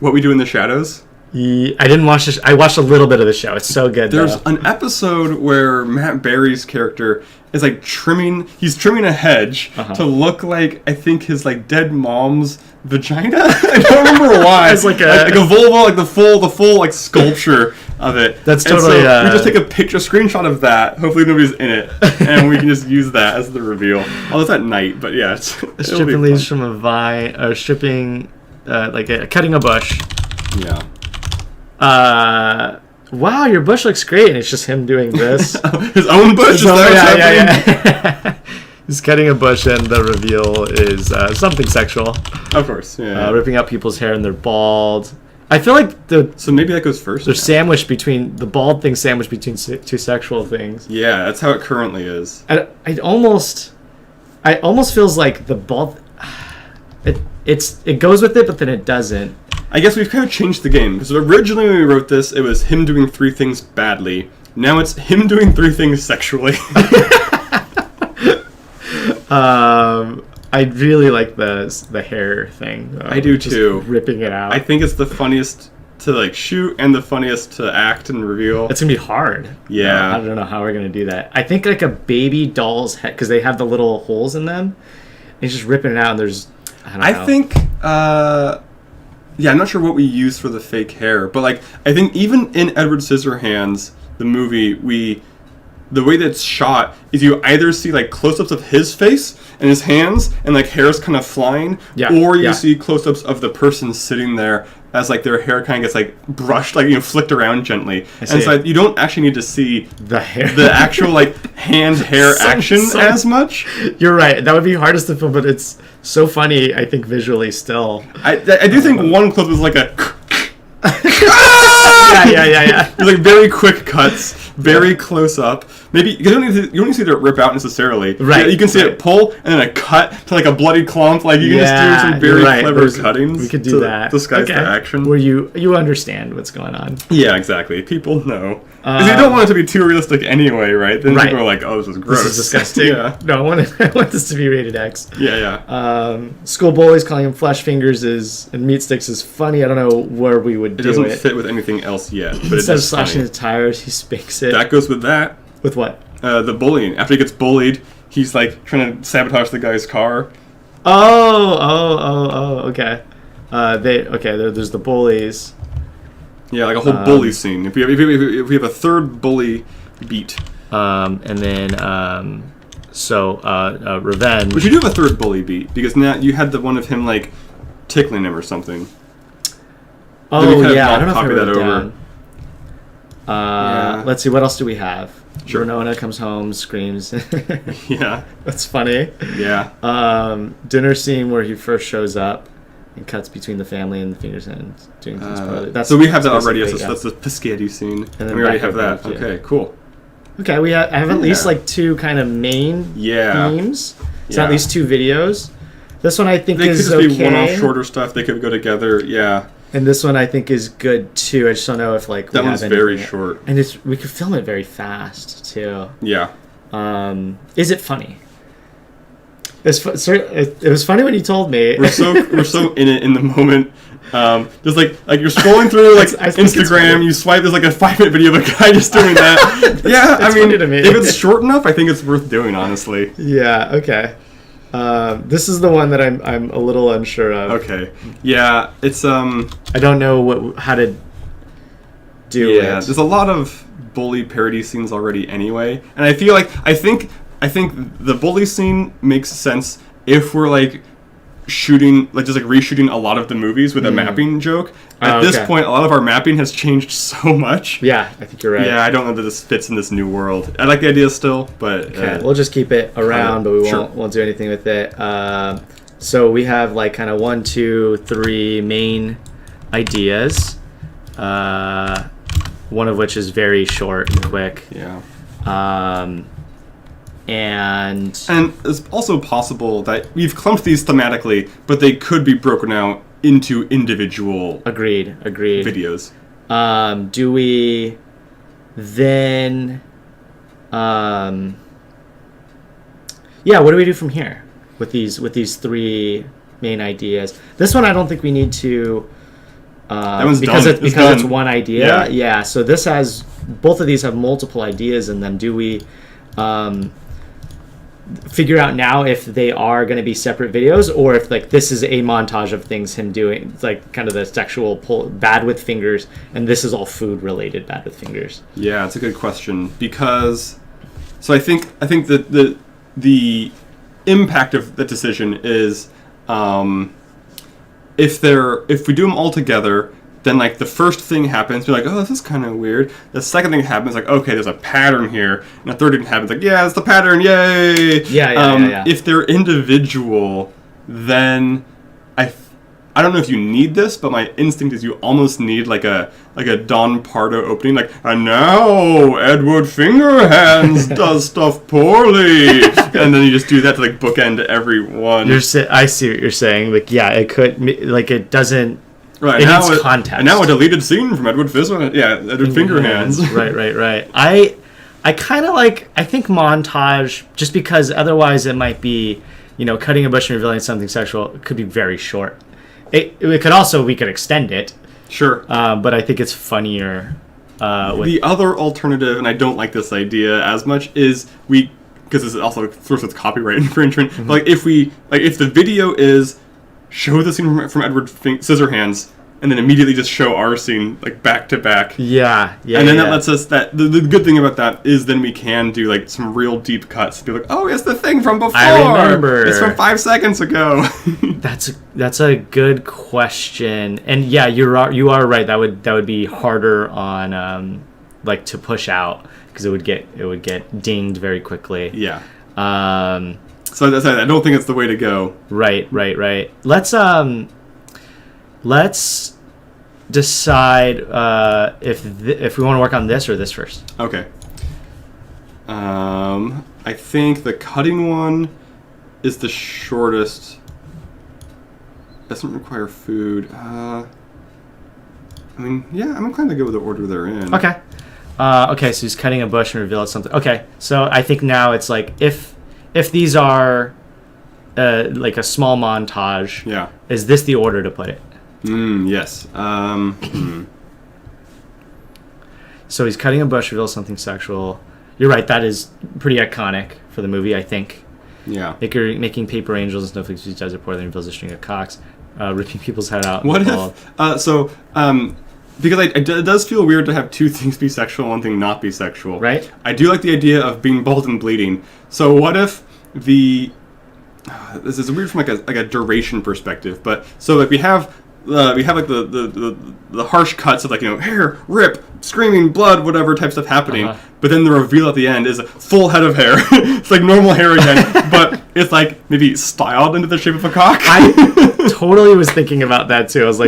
What We Do in the Shadows? I didn't watch this. I watched a little bit of the show. It's so good. There's an episode where Matt Berry's character is like he's trimming a hedge to look like I think his like dead mom's vagina. I don't remember why. It's like a vulva, like the full like sculpture of it. That's totally. So we just take a screenshot of that. Hopefully nobody's in it, and we can just use that as the reveal. Oh, it's at night, but yeah, stripping leaves from a vine, or stripping, cutting a bush. Yeah. Wow, your bush looks great, and it's just him doing this. His own bush? Yeah. He's cutting a bush, and the reveal is something sexual. Of course, yeah. Ripping out people's hair, and they're bald. I feel like so maybe that goes first. They're sandwiched between the bald thing, sandwiched between 2 sexual things. Yeah, that's how it currently is. And it almost feels like the bald. It goes with it, but then it doesn't. I guess we've kind of changed the game because originally when we wrote this, it was him doing 3 things badly. Now it's him doing 3 things sexually. I really like the hair thing. I do too. Ripping it out. I think it's the funniest to like shoot and the funniest to act and reveal. It's gonna be hard. Yeah. I don't know how we're gonna do that. I think like a baby doll's head, because they have the little holes in them. And he's just ripping it out, and there's. I think. Yeah, I'm not sure what we use for the fake hair, but like I think even in Edward Scissorhands, the movie, the way that it's shot is you either see like close-ups of his face and his hands and like hair's kind of flying, or you see close-ups of the person sitting there as like their hair kind of gets like brushed, like flicked around gently, and so you don't actually need to see the hair, the actual like hand hair action as much. You're right. That would be hardest to film, but it's so funny. I think visually still. I do think one clip was like a. yeah. There's like very quick cuts, very close up. Maybe you don't need to see it rip out necessarily. Right. You can see it pull and then a cut to like a bloody clump. Like you can just do some very clever cuttings. We could do that. Disguise the action. Where you understand what's going on. Yeah, exactly. People know. Because you don't want it to be too realistic anyway, right? Then people are like, "Oh, this is gross. This is disgusting." Yeah. No, I want this to be rated X. Yeah. School bullies calling him flesh fingers and meat sticks is funny. I don't know where we would do it. It doesn't fit with anything else yet. But instead of slashing the tires, he spanks it. That goes with that. With what? The bullying. After he gets bullied, he's like trying to sabotage the guy's car. Okay. There's the bullies. Yeah, like a whole bully scene. If we have a third bully beat, and then revenge. But you do have a third bully beat because now you had the one of him like tickling him or something. Oh yeah, I don't know if I wrote that down. Let's see, what else do we have? Sure. Renona comes home, screams. Yeah, that's funny. Yeah. Dinner scene where he first shows up and cuts between the family and the Fingerhands doing things poorly. So we have that already. That's the Piscati scene. And we already have that. Okay, cool. Okay, I have at least like 2 kind of main themes. So at least 2 videos. This one I think is okay. They could just be one-off shorter stuff. They could go together. Yeah. And this one I think is good too. I just don't know if like that one's very short. And we could film it very fast too. Yeah. Is it funny? It was funny when you told me. We're so in it in the moment. Just like you're scrolling through like Instagram, you swipe. There's like a 5-minute video of a guy just doing that. Yeah, I mean, if it's short enough, I think it's worth doing. Honestly. Yeah. Okay. This is the one that I'm a little unsure of. Okay. Yeah, it's I don't know how to do it. Yeah, there's a lot of bully parody scenes already anyway, and I think I think the bully scene makes sense if we're like shooting, like just like reshooting a lot of the movies with a mapping joke. At this point, a lot of our mapping has changed so much. Yeah, I think you're right. Yeah, I don't know that this fits in this new world. I like the idea still, but we'll just keep it around, but we won't do anything with it. So we have like kind of 1, 2, 3 main ideas. One of which is very short and quick. Yeah. And it's also possible that we've clumped these thematically, but they could be broken out into individual agreed videos. Do we then what do we do from here with these 3 main ideas? This one I don't think we need to because it's one idea. Yeah, so this has both of these have multiple ideas in them. Do we figure out now if they are going to be separate videos, or if like this is a montage of things him doing, like kind of the sexual bad with fingers, and this is all food related bad with fingers? Yeah, it's a good question, because so I think that the impact of the decision is if we do them all together, then like the first thing happens, we're like, oh, this is kind of weird. The second thing happens, like, okay, there's a pattern here. And the third thing happens, like, yeah, it's the pattern, yay! Yeah. If they're individual, then I don't know if you need this, but my instinct is you almost need like a Don Pardo opening, like, and now Edward Fingerhands does stuff poorly, and then you just do that to like bookend every one. I see what you're saying. Like, yeah, it could, like, it doesn't. Right, it needs context. And now a deleted scene from Edward Fingerhands. Right. I kind of like, I think montage, just because otherwise it might be, cutting a bush and revealing something sexual. It could be very short. It could also, we could extend it. Sure. But I think it's funnier. The other alternative, and I don't like this idea as much, is because this is also throws with copyright infringement. Mm-hmm. Like if the video is show the scene from Edward Scissorhands, and then immediately just show our scene like back to back. Yeah. And then that lets us the good thing about that is then we can do like some real deep cuts. Be like, oh, it's the thing from before. I remember. It's from 5 seconds ago. That's a good question. And yeah, you are right. That would be harder on like to push out, because it would get dinged very quickly. Yeah. So that's, I don't think it's the way to go. Right. Let's decide if we want to work on this or this first. Okay. I think the cutting one is the shortest. Doesn't require food. I'm inclined to go with the order they're in. Okay. So he's cutting a bush and reveals something. Okay. So I think now it's like if these are like a small montage. Yeah. Is this the order to put it? Yes. So he's cutting a bush, reveals something sexual. You're right. That is pretty iconic for the movie, I think. Yeah. Making paper angels and snowflakes. He does it poorly and reveals a string of cocks. Ripping people's head out. What if? Because it does feel weird to have 2 things be sexual and 1 thing not be sexual. Right. I do like the idea of being bald and bleeding. So what if this is weird from like a duration perspective, but so like we have like the harsh cuts of like, hair, rip, screaming, blood, whatever type stuff happening, but then the reveal at the end is a full head of hair. It's like normal hair again, but it's like maybe styled into the shape of a cock. I totally was thinking about that too. I was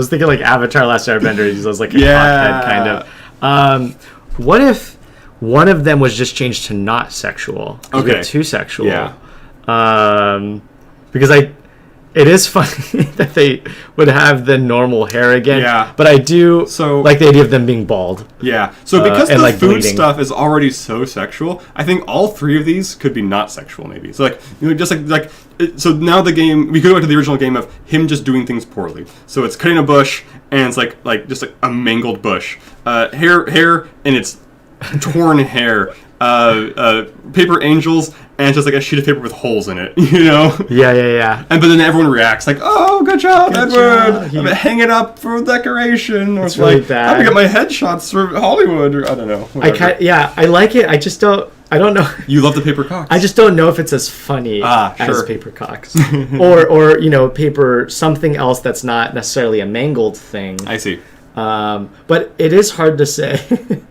thinking like Avatar: Last Airbender. He was like a cock head kind of. What if one of them was just changed to not sexual? Okay. We have 2 sexual. Yeah. Because it is funny that they would have the normal hair again. Yeah. But I do like the idea of them being bald. Yeah. So because the like food bleeding stuff is already so sexual, I think all 3 of these could be not sexual maybe. So so now the game, we could go back to the original game of him just doing things poorly. So it's cutting a bush and it's like just like a mangled bush. Hair and it's torn hair. Paper angels, and it's just like a sheet of paper with holes in it, Yeah. But then everyone reacts like, "Oh, good job, Edward! I'm gonna hang it up for decoration." Or it's really bad. I'm gonna get my headshots for Hollywood, or I don't know. I like it. I just don't. I don't know. You love the paper cocks. I just don't know if it's as funny as sure. paper cocks, or paper something else that's not necessarily a mangled thing. I see. But it is hard to say.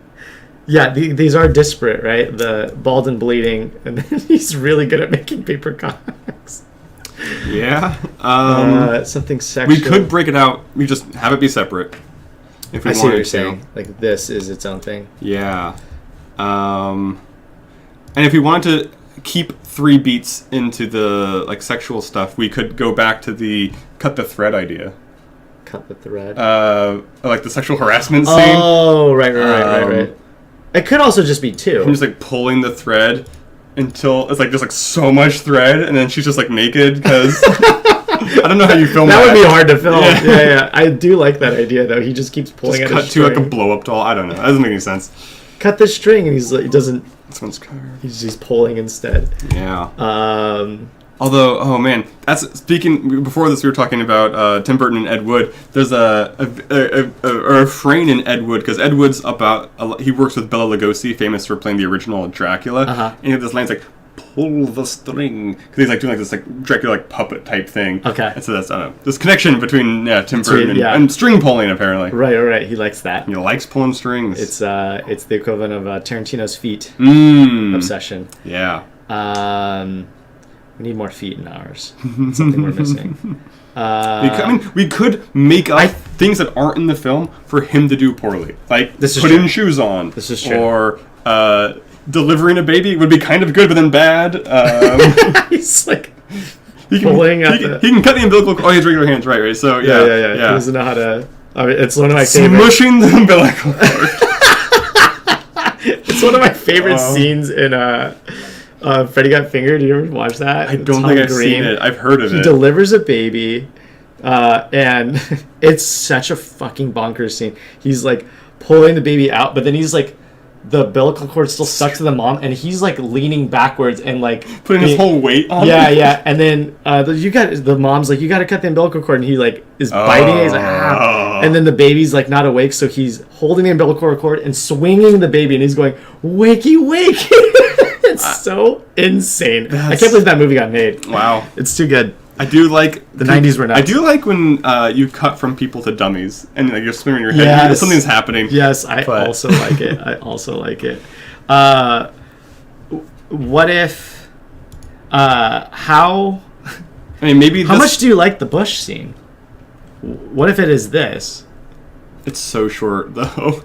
Yeah, these are disparate, right? The bald and bleeding, and then he's really good at making paper cocks. Yeah. Something sexual. We could break it out. We just have it be separate. If we I see what wanted you're to. saying. Like this is its own thing. Yeah. And if we wanted to keep 3 beats into the like sexual stuff, we could go back to the cut the thread idea. Cut the thread. Like the sexual harassment scene. Oh, right. It could also just be 2. I'm just like pulling the thread until it's like just like so much thread, and then she's just like naked because I don't know how you film that. That would be hard to film. Yeah. I do like that idea though. He just keeps pulling just at cut a string. to like a blow up doll. I don't know. That doesn't make any sense. Cut the string, and he doesn't. This one's covered. He's pulling instead. Yeah. Although, oh man, that's speaking. Before this, we were talking about Tim Burton and Ed Wood. There's a refrain in Ed Wood because Ed Wood's he works with Bela Lugosi, famous for playing the original Dracula. And he had this line, it's like pull the string, because he's like doing like this like Dracula like puppet type thing. Okay. And so that's this connection between Tim Burton and string pulling apparently. Right. He likes that. He likes pulling strings. It's the equivalent of Tarantino's feet obsession. Yeah. We need more feet in ours. Something we're missing. We could make up things that aren't in the film for him to do poorly. Like putting shoes on. This is true. Or delivering a baby would be kind of good, but then bad. He's like pulling at he can cut the umbilical cord. Oh, he has regular hands. Right. So, yeah. He doesn't know how to... I mean, it's one of my favorite... Smushing the umbilical cord. It's one of my favorite scenes in... Freddy Got Fingered. Do you ever watch that? I don't think I've seen it. I've heard of it. He delivers a baby, and it's such a fucking bonkers scene. He's like pulling the baby out, but then he's like, the umbilical cord still stuck to the mom, and he's like leaning backwards and like putting his whole weight on. Yeah. And then the mom's like, you got to cut the umbilical cord, and he like is biting it. He's like, and then the baby's like not awake, so he's holding the umbilical cord and swinging the baby, and he's going, wakey, wakey. It's so insane. I can't believe that movie got made. Wow. It's too good. I do like... The 90s were nuts. I do like when you cut from people to dummies and like, you're swimming in your head. Yes. Something's happening. Yes, I also like it. What if... how... I mean, maybe How much do you like the bush scene? What if it is this? It's so short, though.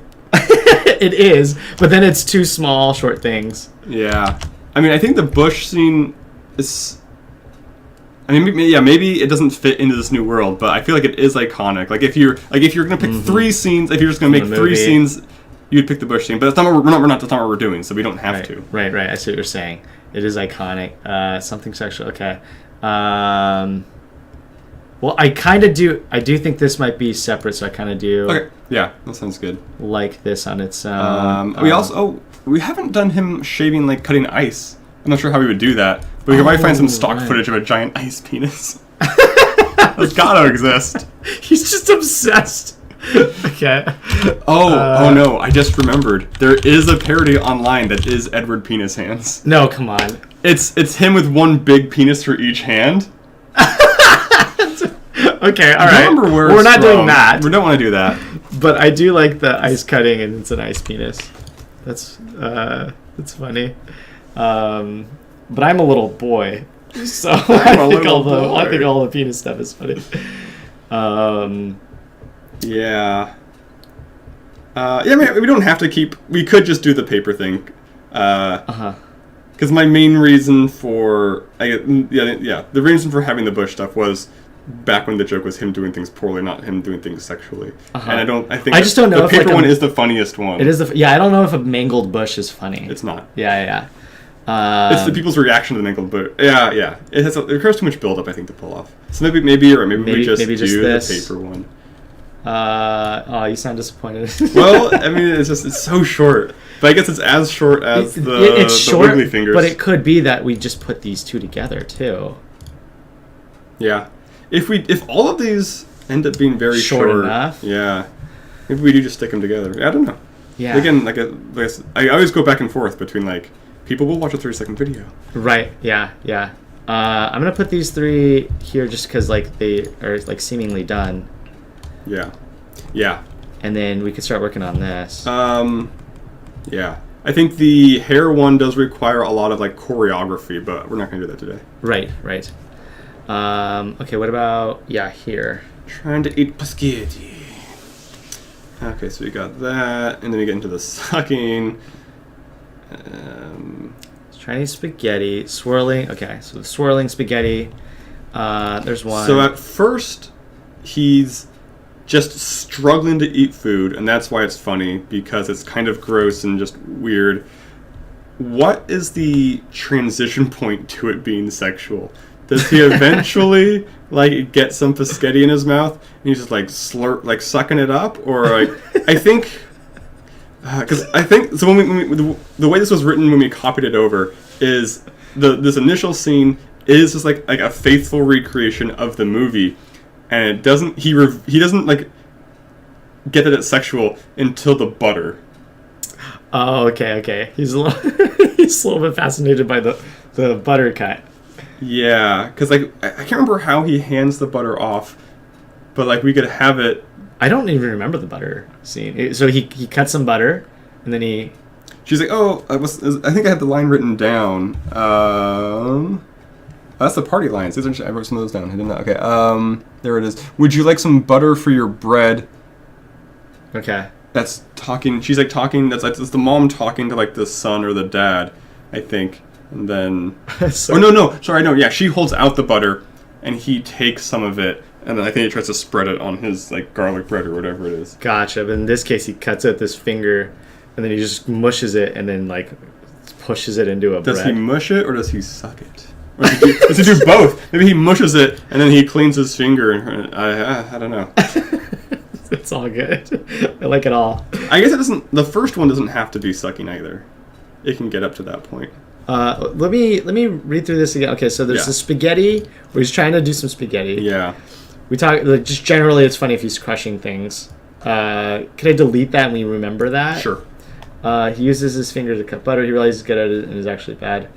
It is, but then it's 2 small, short things. Yeah. I mean, I think the bush scene is... I mean, maybe it doesn't fit into this new world, but I feel like it is iconic. Like if you're gonna pick 3 scenes, if you're just gonna make 3 scenes, you'd pick the bush scene. But that's not that's not what we're doing, so we don't have to. Right. I see what you're saying. It is iconic. Something sexual. Okay. Well, I kind of do. I do think this might be separate, so I kind of do. Okay. Yeah, that sounds good. Like this on its own. We haven't done him shaving, like cutting ice. I'm not sure how we would do that, but we might find some stock footage of a giant ice penis. That's gotta exist. He's just obsessed. Okay. Oh no! I just remembered. There is a parody online that is Edward Penis Hands. No, come on. It's him with one big penis for each hand. Okay, all right. We're not doing that. We don't want to do that. But I do like the ice cutting, and it's an ice penis. That's funny. But I'm a little boy, so I think all the penis stuff is funny. Yeah. I mean, we don't have to keep. We could just do the paper thing. Because my main reason for the reason for having the bush stuff was back when the joke was him doing things poorly, not him doing things sexually. And I just don't know. The paper one is the funniest one. It is I don't know if a mangled bush is funny. It's not. Yeah. It's the people's reaction to the mangled bush. Yeah. It requires too much build up, I think, to pull off. So maybe you're right. Maybe we just do the paper one. You sound disappointed. Well, I mean, it's so short. But I guess it's as short as the wiggly fingers. But it could be that we just put these 2 together too. Yeah. If all of these end up being very short enough, yeah, maybe we do just stick them together. I don't know. Yeah. Again, I always go back and forth between people will watch a 30-second video. Right. Yeah. Yeah. I'm gonna put these 3 here just because like they are like seemingly done. Yeah. Yeah. And then we could start working on this. Yeah. I think the hair one does require a lot of like choreography, but we're not gonna do that today. Right. Right. Okay. What about here? Trying to eat spaghetti. Okay, so we got that, and then we get into the sucking. Chinese spaghetti, swirling. Okay, so the swirling spaghetti. There's one. So at first, he's just struggling to eat food, and that's why it's funny, because it's kind of gross and just weird. What is the transition point to it being sexual? Does he eventually like get some spaghetti in his mouth and he's just like sucking it up, or like I think because I think so when we the way this was written when we copied it over is this initial scene is just like a faithful recreation of the movie, and it doesn't he doesn't like get that it's sexual until the butter. Oh, okay. He's a little he's a little bit fascinated by the butter cut. Yeah, because like I can't remember how he hands the butter off, but like we could have it. I don't even remember the butter scene. So he cuts some butter, and then he. She's like, "Oh, I think I had the line written down. That's the party lines. I wrote some of those down. I didn't know. Okay. There it is. Would you like some butter for your bread?" Okay. That's talking. She's like talking. That's the mom talking to like the son or the dad, I think. And then, no. Yeah, she holds out the butter, and he takes some of it, and then I think he tries to spread it on his like garlic bread or whatever it is. Gotcha. But in this case, he cuts it with his finger, and then he just mushes it, and then like pushes it into a bread. Does he mush it or does he suck it? Or does he do both? Maybe he mushes it and then he cleans his finger. And I don't know. It's all good. I like it all. I guess it doesn't. The first one doesn't have to be sucking either. It can get up to that point. Let me read through this again. Okay, so there's the spaghetti where he's trying to do some spaghetti. Yeah. We talk like, just generally. It's funny if he's crushing things. Can I delete that and we remember that? Sure. He uses his finger to cut butter. He realizes he's good at it and is actually bad.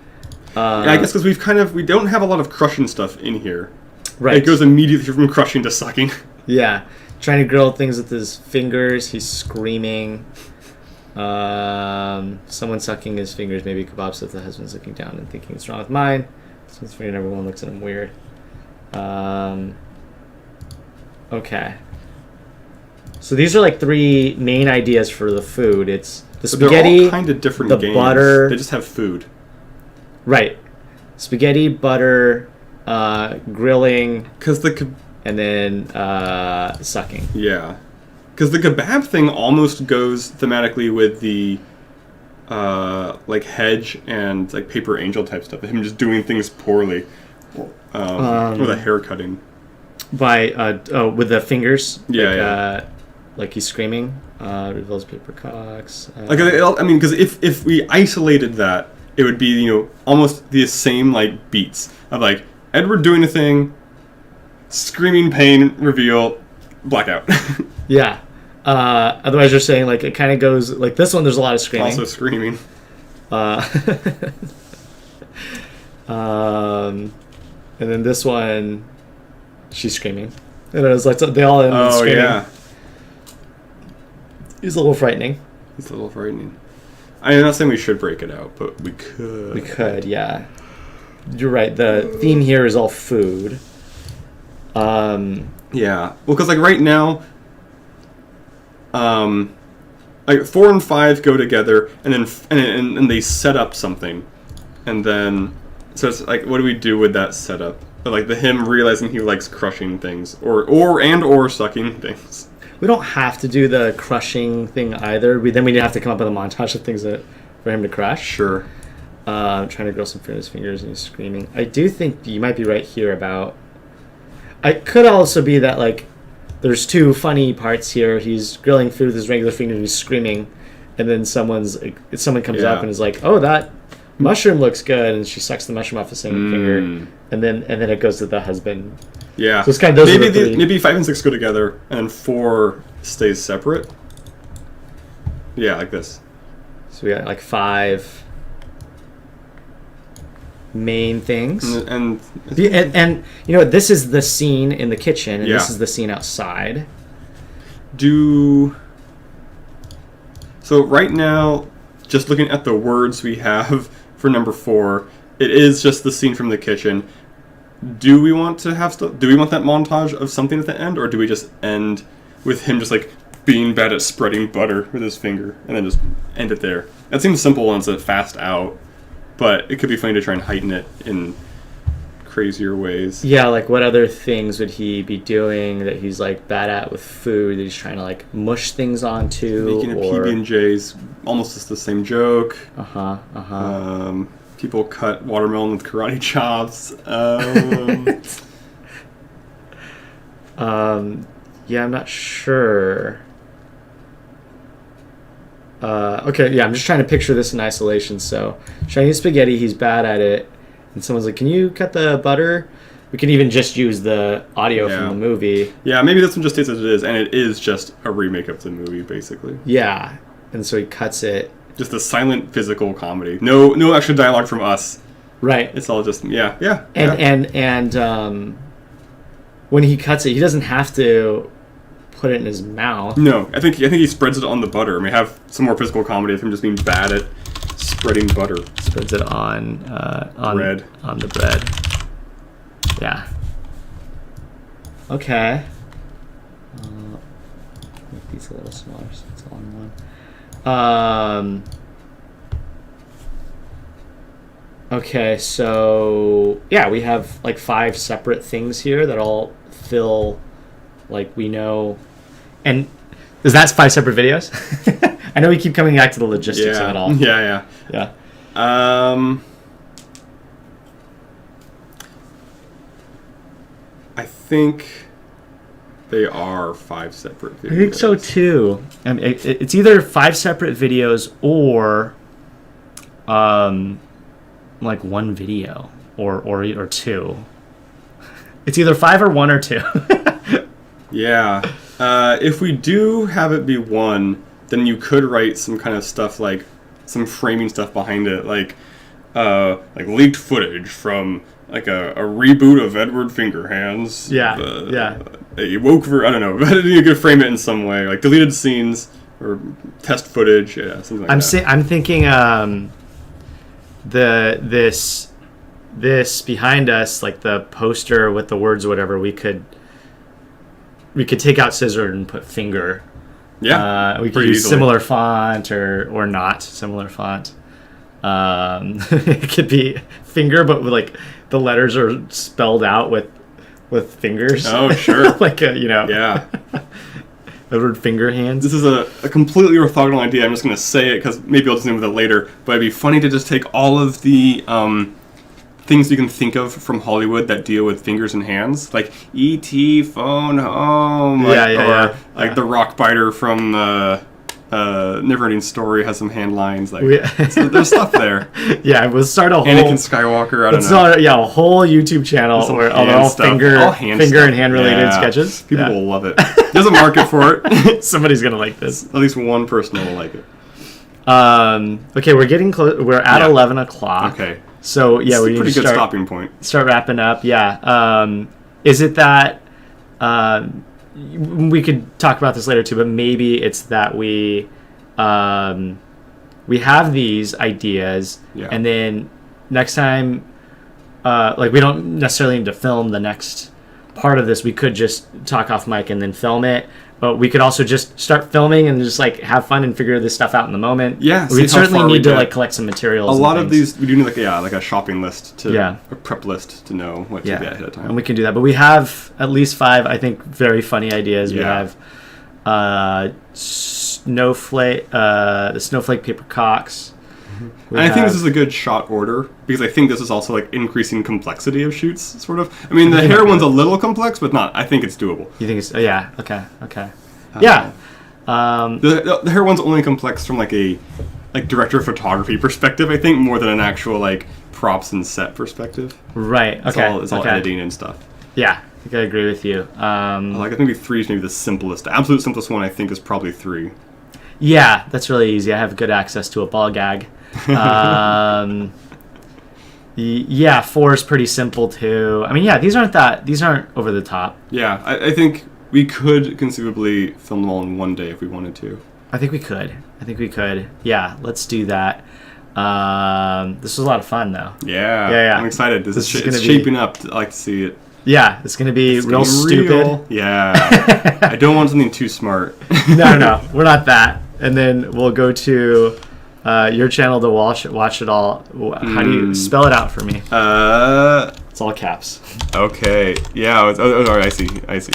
Yeah, I guess because we don't have a lot of crushing stuff in here. Right. It goes immediately from crushing to sucking. Yeah. Trying to grill things with his fingers. He's screaming. Someone sucking his fingers. Maybe kebabs if the husband's looking down and thinking it's wrong with mine. So his finger and everyone looks at him weird. Okay. So these are like 3 main ideas for the food. It's the spaghetti, they're all kind of different the games. butter. They just have food. Right. Spaghetti, butter, grilling, and then sucking. Yeah. Because the kebab thing almost goes thematically with the like hedge and like paper angel type stuff. Him just doing things poorly, or the hair cutting. With the fingers. Yeah. Like he's screaming. Reveals paper cocks. Because if we isolated that, it would be almost the same like beats of like Edward doing a thing, screaming pain, reveal, blackout. Yeah. Otherwise, you're saying like it kind of goes like this one. There's a lot of screaming. Also screaming. And then this one, she's screaming. And it was like they all end up screaming. Yeah. He's a little frightening. I'm not saying we should break it out, but we could. We could, yeah. You're right. The theme here is all food. Yeah. Well, because like right now, like 4 and 5 go together, and then and they set up something, and then so it's like, what do we do with that setup? But like him realizing he likes crushing things, or sucking things. We don't have to do the crushing thing either. We'd have to come up with a montage of things for him to crush. Sure. Trying to grill some fruit in his fingers and he's screaming. I do think you might be right here about... It could also be that, like, there's 2 funny parts here. He's grilling food with his regular fingers and he's screaming. And then someone comes up and is like, oh, that mushroom looks good. And she sucks the mushroom off the same finger. And then it goes to the husband. Yeah. So it's kind of maybe 5 and 6 go together and 4 stays separate. Yeah, like this. So we got like 5. main things. And And you know, this is the scene in the kitchen, and Yeah. this is the scene outside. So right now, just looking at the words we have for number 4, it is just the scene from the kitchen. Do we want to have do we want that montage of something at the end, or do we just end with him just like being bad at spreading butter with his finger and then just end it there? That seems simple once it's fast out, but it could be funny to try and heighten it in crazier ways. Yeah, like what other things would he be doing that he's like bad at with food that he's trying to like mush things onto? Making a or... PB&J's almost just the same joke. Uh-huh. People cut watermelon with karate chops. Yeah, I'm not sure. Okay, yeah, I'm just trying to picture this in isolation. So, Chinese spaghetti, he's bad at it. And someone's like, can you cut the butter? We can even just use the audio from the movie. Yeah, maybe this one just states as it is, and it is just a remake of the movie, basically. Yeah, and so he cuts it. Just a silent physical comedy. No extra dialogue from us. Right. It's all just, yeah. And when he cuts it, he doesn't have to put it in his mouth. No, I think he spreads it on the butter. I mean, have some more physical comedy of him just being bad at spreading butter. Spreads it on bread. On the bread. Yeah. Okay. Make these a little smaller so it's all in one. Okay, so yeah, we have like 5 separate things here that all fill, like we know, and is that 5 separate videos? I know we keep coming back to the logistics of it all. Yeah. I think they are 5 separate videos. I think so too. I mean, it's either 5 separate videos or, like 1 video or 2. It's either 5 or 1 or 2. Yeah. If we do have it be 1, then you could write some kind of stuff like some framing stuff behind it, like leaked footage from like a reboot of Edward Fingerhands. Yeah. It woke for, I don't know, you could frame it in some way, like deleted scenes or test footage, yeah, something like that. I'm thinking this behind us, like the poster with the words or whatever, we could take out scissor and put finger. Yeah, we could use easily. Similar font or not similar font. It could be finger, but with like the letters are spelled out with fingers. Oh, sure. Like Yeah. The word Fingerhands. This is a completely orthogonal idea. I'm just going to say it because maybe I'll just name with it later. But it'd be funny to just take all of the things you can think of from Hollywood that deal with fingers and hands, like E.T. Phone Home, like the rock biter from Neverending Story has some hand lines. Like so there's stuff there. Yeah, we'll start a whole Anakin Skywalker. I don't know. A whole YouTube channel where all finger and hand related sketches. People will love it. There's a market for it. Somebody's gonna like this. At least one person will like it. Okay, we're getting close. We're at 11 o'clock. Okay. So yeah, we need to pretty good stopping point. Start wrapping up. Yeah. Is it that we could talk about this later too, but maybe it's that we have these ideas, and then next time, like we don't necessarily need to film the next part of this. We could just talk off mic and then film it. But we could also just start filming and just like have fun and figure this stuff out in the moment. Yeah, we certainly need to like collect some materials. A lot of these we do need like a shopping list a prep list to know what to get ahead of time. And we can do that. But we have at least 5, I think, very funny ideas. We have the snowflake paper cocks. And I think this is a good shot order because I think this is also like increasing complexity of shoots, sort of. I mean, the hair one's a little complex, but not. I think it's doable. You think it's okay. Yeah. The hair one's only complex from like a director of photography perspective, I think, more than an actual like props and set perspective. Right. Okay. It's all editing and stuff. Yeah, I think I agree with you. I think maybe 3 is maybe the simplest. The absolute simplest one I think is probably 3. Yeah, that's really easy. I have good access to a ball gag. Yeah, 4 is pretty simple too. I mean, yeah, these aren't over the top. Yeah, I think we could conceivably film them all in one day if we wanted to. I think we could. Yeah, let's do that. This was a lot of fun, though. Yeah. I'm excited. It's shaping up. I like to see it. Yeah, it's gonna be real stupid. Yeah. I don't want something too smart. No, we're not that. And then we'll go to your channel to watch it all. How do you spell it out for me? It's all caps. Okay. Yeah. All right. I see.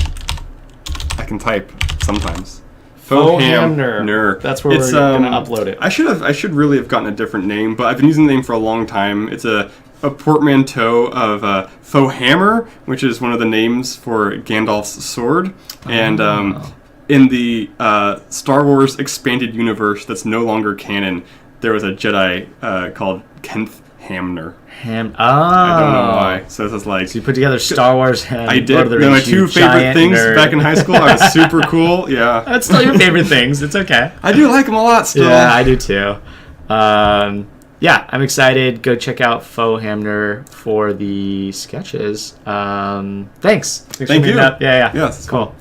I can type sometimes. Foehamner. That's where we're gonna upload it. I should really have gotten a different name, but I've been using the name for a long time. It's a portmanteau of Foehammer, which is one of the names for Gandalf's sword, and in the Star Wars expanded universe that's no longer canon, there was a Jedi called Kenneth Hamner. I don't know why. So this is like... So you put together Star Wars and I did. Lord of the Rings, my two favorite things back in high school. I was super cool. Yeah. That's still your favorite things. It's okay. I do like them a lot still. Yeah, I do too. Yeah, I'm excited. Go check out Foehamner for the sketches. Thanks. Thank you. Yeah. Yes. Cool.